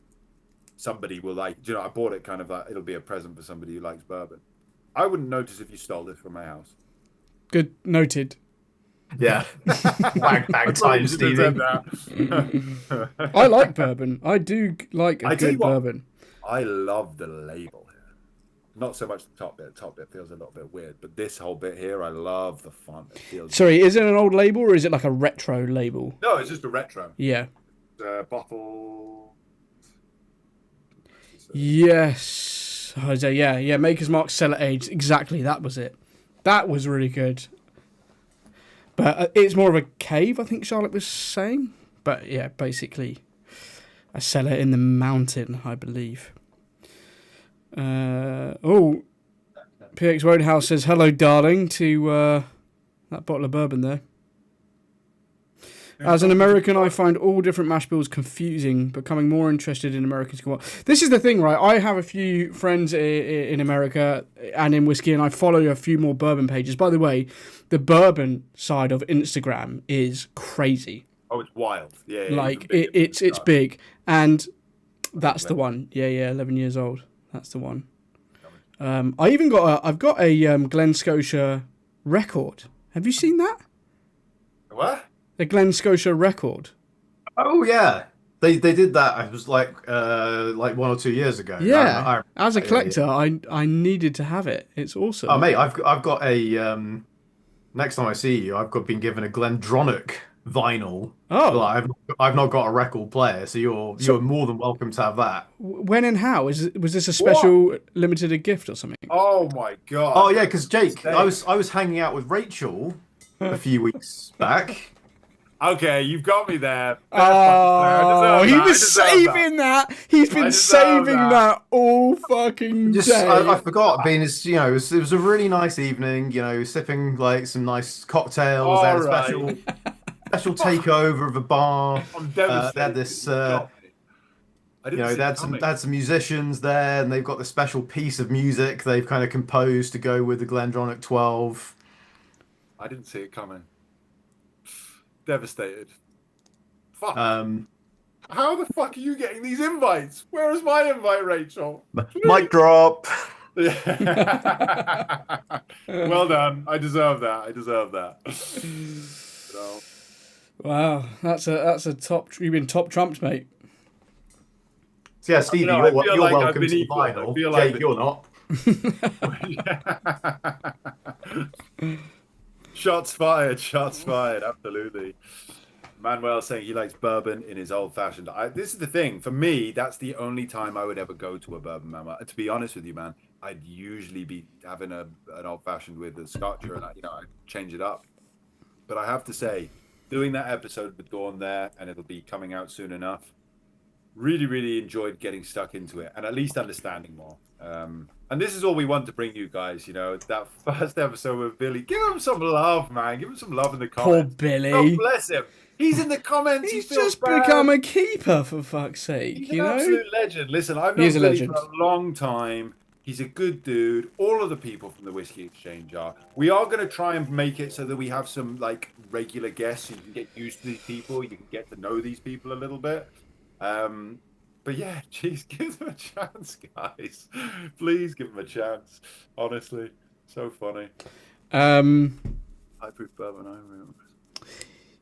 Somebody will like. I bought it kind of like it'll be a present for somebody who likes bourbon. I wouldn't notice if you stole this from my house. Good, noted. Yeah. Bang time, Stevie. I like bourbon. I do like a good bourbon. I love the label here. Not so much the top bit. The top bit feels a little bit weird, but this whole bit here, I love the font. It feels. Sorry, is it an old label or is it like a retro label? No, it's just a retro. Yeah. Bottle. Yes, Jose. Yeah. Maker's Mark, Cellar Age. Exactly, that was it. That was really good. But it's more of a cave, I think Charlotte was saying. But yeah, basically a cellar in the mountain, I believe. PX Roadhouse says hello, darling, to that bottle of bourbon there. As an American, I find all different mash bills confusing, becoming more interested in American squat. This is the thing, right? I have a few friends in America and in whiskey, and I follow a few more bourbon pages. By the way, the bourbon side of Instagram is crazy. Oh, it's wild. Yeah. Like, it's big. And that's the one. Yeah, 11 years old. That's the one. I've got a Glen Scotia record. Have you seen that? What? The Glen Scotia record. Oh yeah, they did that. It was like 1 or 2 years ago. Yeah, as a collector, I needed to have it. It's awesome. Oh mate, I've got a next time I see you, been given a Glendronach vinyl. Oh, like, I've not got a record player, so you're more than welcome to have that. When and how was this a special limited gift or something? Oh my god! Oh yeah, because Jake, I was hanging out with Rachel a few weeks back. Okay, you've got me there. Oh, he was saving that. He's been saving that all fucking day. I forgot. It was a really nice evening. Sipping like some nice cocktails. They had a special takeover of a bar. I'm devastated. They had this. They had some musicians there, and they've got this special piece of music they've kind of composed to go with the Glendronach 12. I didn't see it coming. Devastated. Fuck. How the fuck are you getting these invites? Where is my invite, Rachel? Mic drop. Well done. I deserve that. So. Wow, that's a top. You've been top trumped, mate. So yeah, Stevie, you're welcome to the vinyl. Jake, you're not. Shots fired, absolutely. Manuel saying he likes bourbon in his old-fashioned. This is the thing. For me, that's the only time I would ever go to a bourbon, man. To be honest with you, man, I'd usually be having an old-fashioned with a scotch, and I'd change it up. But I have to say, doing that episode with Dawn there, and it'll be coming out soon enough, really, really enjoyed getting stuck into it, and at least understanding more. And this is all we want to bring you guys, that first episode with Billy. Give him some love, man. Give him some love in the comments. Poor Billy. God bless him. He's in the comments. He's just become a keeper, for fuck's sake. He's an absolute legend. Listen, I've known Billy for a long time. He's a good dude. All of the people from the Whiskey Exchange are. We are going to try and make it so that we have some regular guests so you can get used to these people. You can get to know these people a little bit. But yeah, geez, give them a chance, guys. Please give them a chance. Honestly, so funny. I proof bourbon. I remember.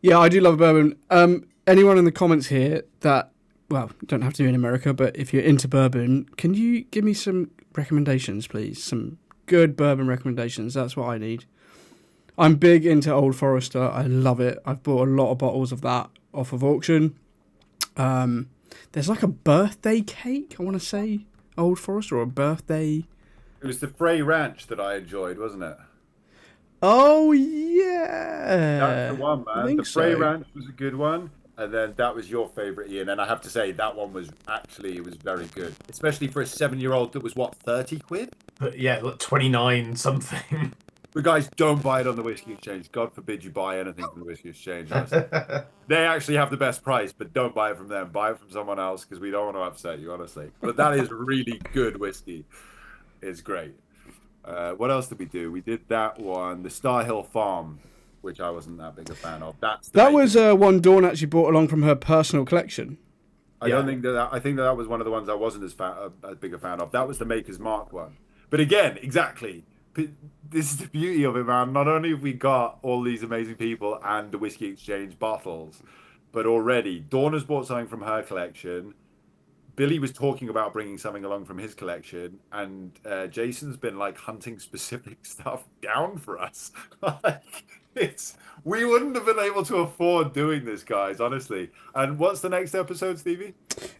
Yeah, I do love bourbon. Anyone in the comments here that, well, don't have to be in America, but if you're into bourbon, can you give me some recommendations, please? Some good bourbon recommendations. That's what I need. I'm big into Old Forester. I love it. I've bought a lot of bottles of that off of auction. There's like a birthday cake, I want to say, Old Forester, or a birthday. It was the Frey Ranch that I enjoyed, wasn't it? Oh, yeah. That's the one, man. The Frey Ranch was a good one. And then that was your favourite, Ian. And I have to say, that one was it was very good. Especially for a 7-year-old that was, 30 quid? But yeah, 29 something. But guys, don't buy it on the Whiskey Exchange. God forbid you buy anything from the Whiskey Exchange. Honestly. They actually have the best price, but don't buy it from them. Buy it from someone else because we don't want to upset you, honestly. But that is really good whiskey. It's great. What else did we do? We did that one, the Star Hill Farm, which I wasn't that big a fan of. That was one Dawn actually brought along from her personal collection. I don't think that. I think that was one of the ones I wasn't as big a fan of. That was the Maker's Mark one. But again, exactly. This is the beauty of it, man. Not only have we got all these amazing people and the Whiskey Exchange bottles, but already Dawn has bought something from her collection. Billy was talking about bringing something along from his collection, and Jason's been like hunting specific stuff down for us. We wouldn't have been able to afford doing this, guys, honestly. And what's the next episode, Stevie?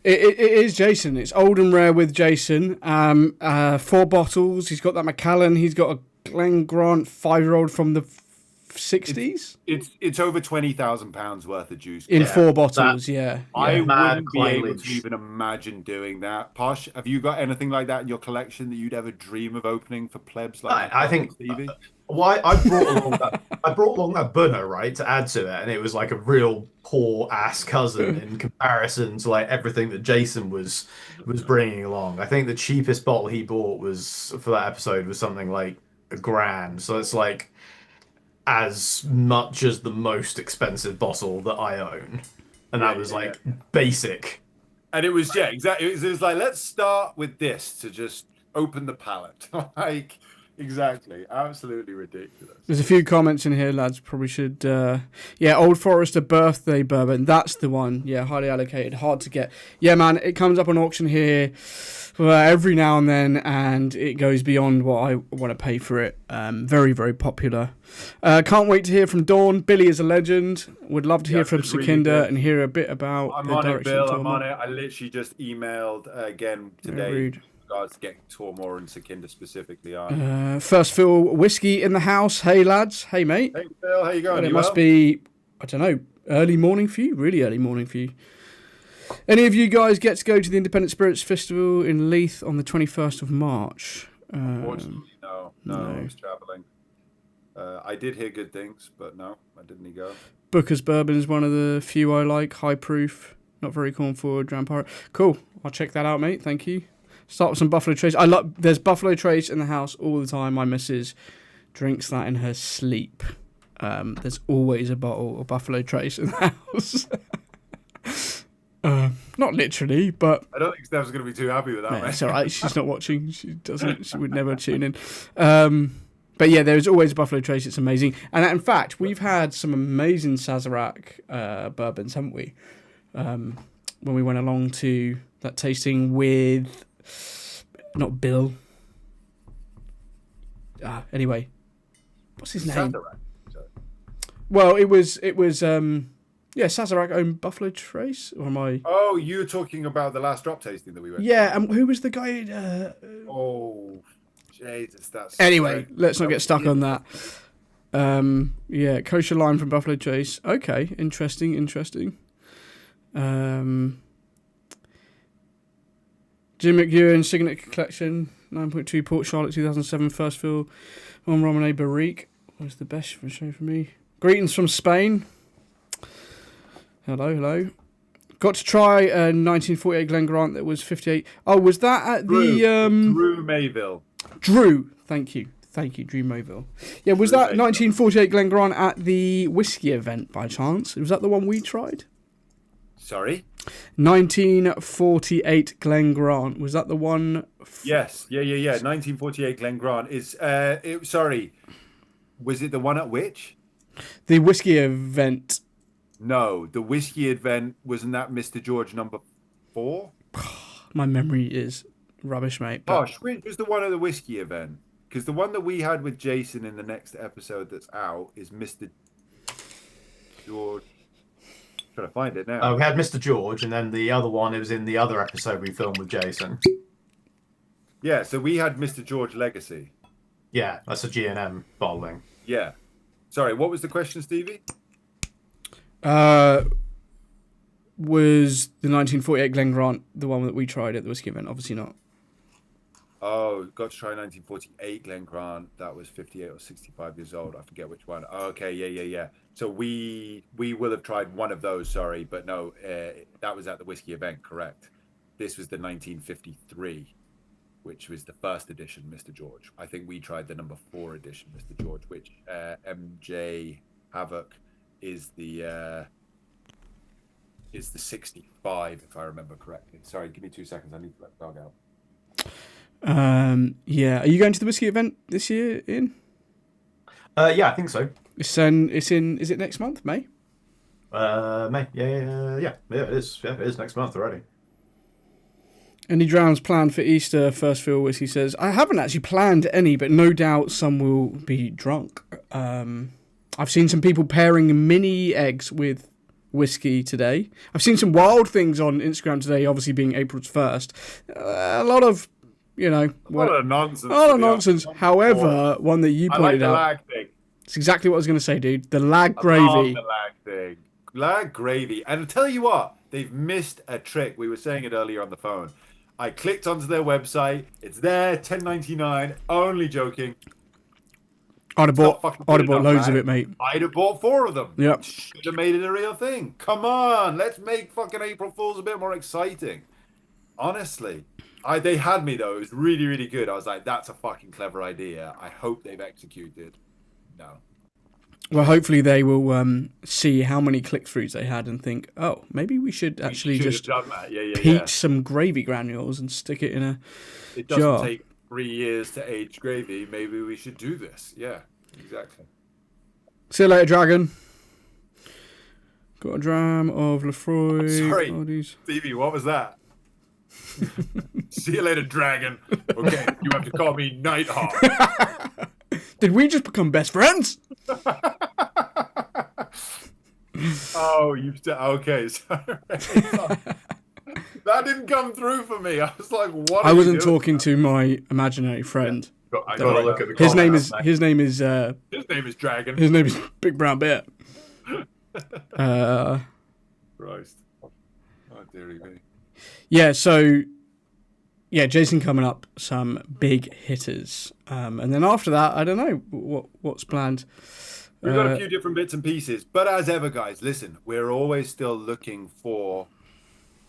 It is Jason. It's Old and Rare with Jason. 4 bottles. He's got that Macallan. He's got a Glen Grant 5-year-old from the 60s. It's over £20,000 worth of juice in 4 bottles. Yeah. I wouldn't be able to even imagine doing that. Posh, have you got anything like that in your collection that you'd ever dream of opening for plebs like I think Stevie? Why I brought along that Bunner, right, to add to it, and it was like a real poor ass cousin in comparison to like everything that Jason was bringing along. I think the cheapest bottle he bought was for that episode was something like £1,000. So it's like as much as the most expensive bottle that I own, and that was like basic. And it was exactly. It was like, let's start with this to just open the palate, like. Exactly. Absolutely ridiculous. There's a few comments in here, lads. Probably should... Old Forester birthday bourbon. That's the one. Yeah, highly allocated. Hard to get. Yeah, man, it comes up on auction here every now and then, and it goes beyond what I want to pay for it. Very, very popular. Can't wait to hear from Dawn. Billy is a legend. Would love to hear from Sukinda really and hear a bit about I'm on it, Bill. I'm on it. I literally just emailed again today. Regards to getting Tormore and Sukinda specifically on. First fill whiskey in the house. Hey lads, hey mate. Hey Phil, how you going? It must be, I don't know, early morning for you, really early morning for you. Any of you guys get to go to the Independent Spirits Festival in Leith on the 21st of March? Unfortunately, no, I was travelling. I did hear good things, but no, I didn't go. Booker's Bourbon is one of the few I like. High proof, not very corn forward. Dram Pirate. Cool, I'll check that out, mate. Thank you. Start with some Buffalo Trace. There's Buffalo Trace in the house all the time. My missus drinks that in her sleep. There's always a bottle of Buffalo Trace in the house. Not literally, but I don't think Steph's going to be too happy with that. Yeah, it's all right. She's not watching. She would never tune in. But yeah, there's always Buffalo Trace. It's amazing. And in fact, we've had some amazing Sazerac bourbons, haven't we? When we went along to that tasting with. Not Bill. Anyway, what's his name? Sazerac. Well, it was Sazerac owned Buffalo Trace, or am I? Oh, you're talking about the last drop tasting that we went. Yeah, and who was the guy? Oh, Jesus, that's. Anyway, let's not get stuck on that. Kosher lime from Buffalo Trace. Okay, interesting. Jim McEwen Signature Collection 9.2 Port Charlotte 2007 first fill on Romane Barrique was the best for show for me. Greetings from Spain. Hello. Got to try a 1948 Glen Grant that was 58. Oh, was that at the Drew Mayville? Drew, thank you, Drew Mayville. Yeah, was that 1948 Glen Grant at the Whisky event by chance? Was that the one we tried? Sorry? 1948 Glen Grant. Was that the one? Yes. Yeah. 1948 Glen Grant is. Sorry. Was it the one at which? The Whisky event. No, the Whisky event wasn't that Mr. George number 4? My memory is rubbish, mate. Gosh, which was the one at the Whisky event? Because the one that we had with Jason in the next episode that's out is Mr. George. Trying to find it now. We had Mr. George, and then the other one, it was in the other episode we filmed with Jason. Yeah, so we had Mr. George Legacy. Yeah, that's a G&M bottling. Yeah. Sorry, what was the question, Stevie? Was the 1948 Glen Grant the one that we tried at the Whisky event? Obviously not. Oh, got to try 1948 Glen Grant. That was 58 or 65 years old. I forget which one. Oh, okay, yeah. So we will have tried one of those. Sorry, but no, that was at the whiskey event. Correct. This was the 1953, which was the first edition, Mr. George. I think we tried the number 4 edition, Mr. George, which MJ Havoc is the 65, if I remember correctly. Sorry, give me 2 seconds. I need to let the dog out. Yeah. Are you going to the whiskey event this year, Ian? Yeah, I think so. It's in. Is it next month, May? May. Yeah. It is. Yeah, it is next month already. Any drams planned for Easter? First Fill Whiskey says, I haven't actually planned any, but no doubt some will be drunk. I've seen some people pairing mini eggs with whiskey today. I've seen some wild things on Instagram today, obviously being April's 1st. A lot of, a lot of nonsense. A lot of nonsense. However, one that you pointed out. I like the lag thing. It's exactly what I was going to say, dude. The lag gravy. I love the lag thing. Lag gravy. And I'll tell you what, they've missed a trick. We were saying it earlier on the phone. I clicked onto their website. It's there, $10.99. Only joking. I'd have bought loads of it, mate. I'd have bought 4 of them. Yep. Should have made it a real thing. Come on, let's make fucking April Fools a bit more exciting. Honestly. They had me, though. It was really, really good. I was like, that's a fucking clever idea. I hope they've executed. No. Well, hopefully they will see how many click-throughs they had and think, oh, maybe we should actually just heat some gravy granules and stick it in a jar. It doesn't take 3 years to age gravy. Maybe we should do this. Yeah, exactly. See you later, Dragon. Got a dram of Lefroy. Sorry, Stevie, what was that? See you later, Dragon. Okay, you have to call me Nighthawk. Did we just become best friends? Oh, okay. Sorry. That didn't come through for me. I was like, what? I wasn't talking to my imaginary friend. Yeah. I got to look at the his name is Dragon. His name is Big Brown Bear. Christ. Oh, dearie me. Yeah, so Jason coming up, some big hitters. And then after that, I don't know what's planned. We've got a few different bits and pieces. But as ever, guys, listen, we're always still looking for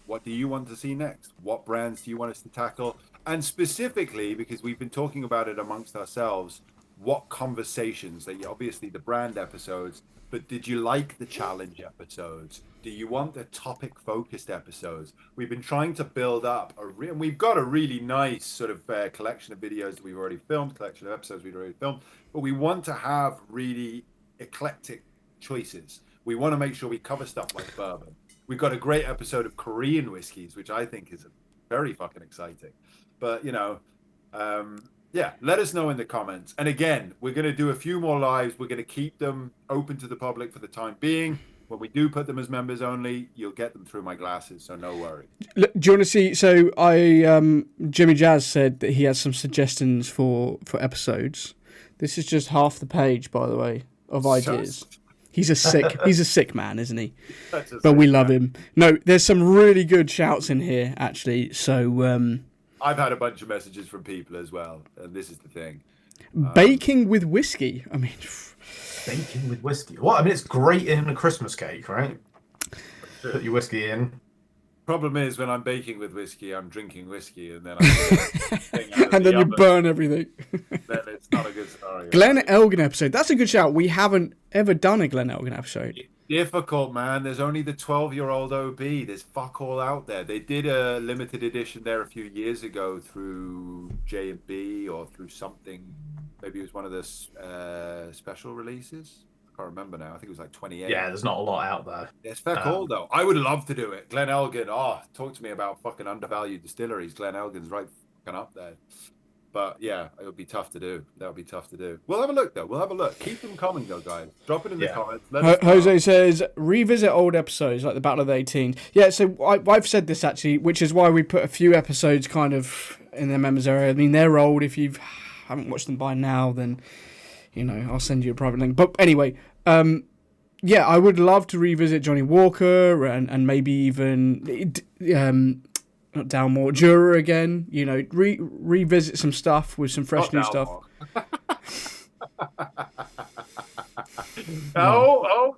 what do you want to see next? What brands do you want us to tackle? And specifically, because we've been talking about it amongst ourselves, what conversations, obviously the brand episodes, but did you like the challenge episodes? Do you want the topic-focused episodes? We've been trying to build up and we've got a really nice sort of collection of videos that we've already filmed, collection of episodes we've already filmed, but we want to have really eclectic choices. We want to make sure we cover stuff like bourbon. We've got a great episode of Korean whiskeys, which I think is very fucking exciting. But, let us know in the comments. And again, we're going to do a few more lives. We're going to keep them open to the public for the time being. When we do put them as members only, you'll get them through my glasses, so no worry. Do you want to see? So Jimmy Jazz said that he has some suggestions for episodes. This is just half the page, by the way, of ideas. He's a sick man, isn't he? But we love him. No, there's some really good shouts in here, actually. So I've had a bunch of messages from people as well, and this is the thing. Baking with whiskey. I mean, baking with whiskey. What? I mean, it's great in a Christmas cake, right? Put your whiskey in. Problem is, when I'm baking with whiskey, I'm drinking whiskey, and then you burn everything. Then it's not a good scenario. Glen Elgin episode. That's a good shout. We haven't ever done a Glen Elgin episode. Difficult, man. There's only the 12-year-old OB. There's fuck all out there. They did a limited edition there a few years ago through J&B or through something. Maybe it was one of the special releases. I can't remember now. I think it was like 28. Yeah, there's not a lot out there. It's fair call, though. I would love to do it. Glen Elgin. Oh, talk to me about fucking undervalued distilleries. Glen Elgin's right fucking up there. But yeah, it would be tough to do. That would be tough to do. We'll have a look, though. We'll have a look. Keep them coming, though, guys. Drop it in the comments. Jose says, revisit old episodes like the Battle of the 18. Yeah, so I've said this, actually, which is why we put a few episodes kind of in the members area. I mean, they're old. If you haven't watched them by now, then, I'll send you a private link. But anyway, I would love to revisit Johnny Walker and maybe even... not Dalmore, Jura again. You know, revisit some stuff with some fresh new stuff.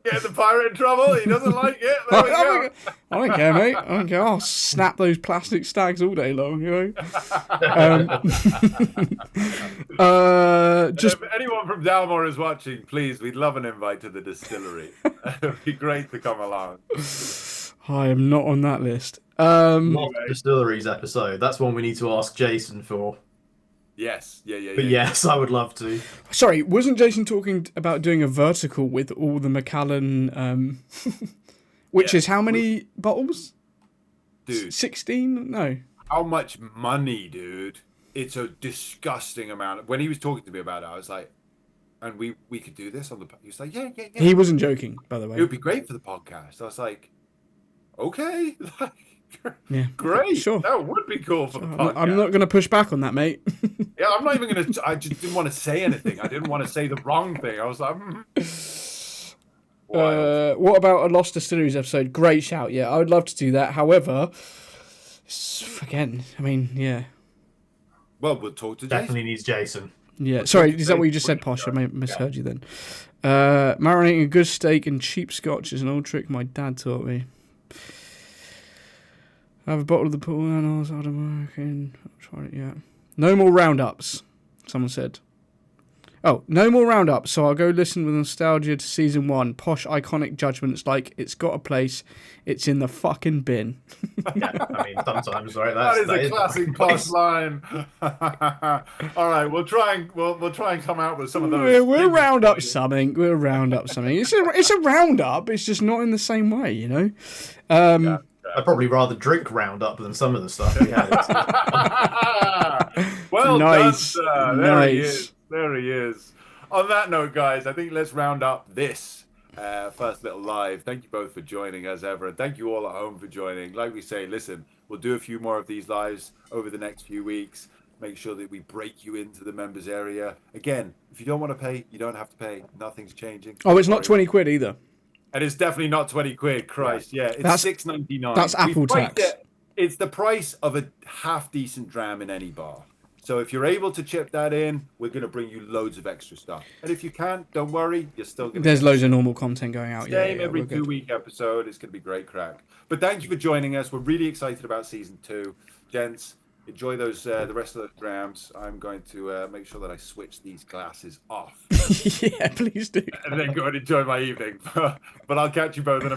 Get the pirate in trouble. He doesn't like it. There we go. I don't care, mate. I don't care. I'll snap those plastic stags all day long, you know. Just if anyone from Dalmore is watching, please, we'd love an invite to the distillery. It'd be great to come along. I am not on that list. Not the distilleries episode. That's one we need to ask Jason for. Yes, But yes, I would love to. Sorry, wasn't Jason talking about doing a vertical with all the Macallan, which is how many bottles? Dude. 16? No. How much money, dude? It's a disgusting amount. When he was talking to me about it, I was like, and we could do this on the... He was like, yeah. He wasn't joking, by the way. It would be great for the podcast. I was like, okay. Yeah, great. Sure. That would be cool for the podcast. I'm not going to push back on that, mate. Yeah, I'm not even going to... I just didn't want to say anything. I didn't want to say the wrong thing. I was like... What about a Lost Distilleries episode? Great shout, yeah. I would love to do that. However, again, I mean, yeah. Well, we'll talk to Jason. Definitely needs Jason. Yeah, sorry, is that what you just said, Posh? I may have misheard you then. Marinating a good steak in cheap scotch is an old trick my dad taught me. I have a bottle of the pool animals. I don't know. Try it, yeah. No more roundups, someone said. Oh, no more roundups, so I'll go listen with nostalgia to season 1. Posh iconic judgments like it's got a place, it's in the fucking bin. Yeah, I mean, sometimes, right? That is a classic Posh line. All right, we'll try and come out with some of those. We'll round up something. It's a roundup. It's just not in the same way, you know. I'd probably rather drink Roundup than some of the stuff we had. Well nice. Done, there he is. There he is. On that note, guys, I think let's round up this first little live. Thank you both for joining as ever, and thank you all at home for joining. Like we say, listen, we'll do a few more of these lives over the next few weeks. Make sure that we break you into the members area. Again, if you don't want to pay, you don't have to pay. Nothing's changing. Oh, it's not 20 quid either. And it's definitely not 20 quid. Christ, yeah. It's $6.99. That's Apple tax. It's the price of a half-decent dram in any bar. So if you're able to chip that in, we're going to bring you loads of extra stuff. And if you can't, don't worry. You're still going to... There's loads of normal content going out. Same every 2-week episode. It's going to be great crack. But thank you for joining us. We're really excited about season 2. Gents, enjoy those the rest of those drams. I'm going to make sure that I switch these glasses off. Yeah, please do. And then go and enjoy my evening. But I'll catch you both in a bit.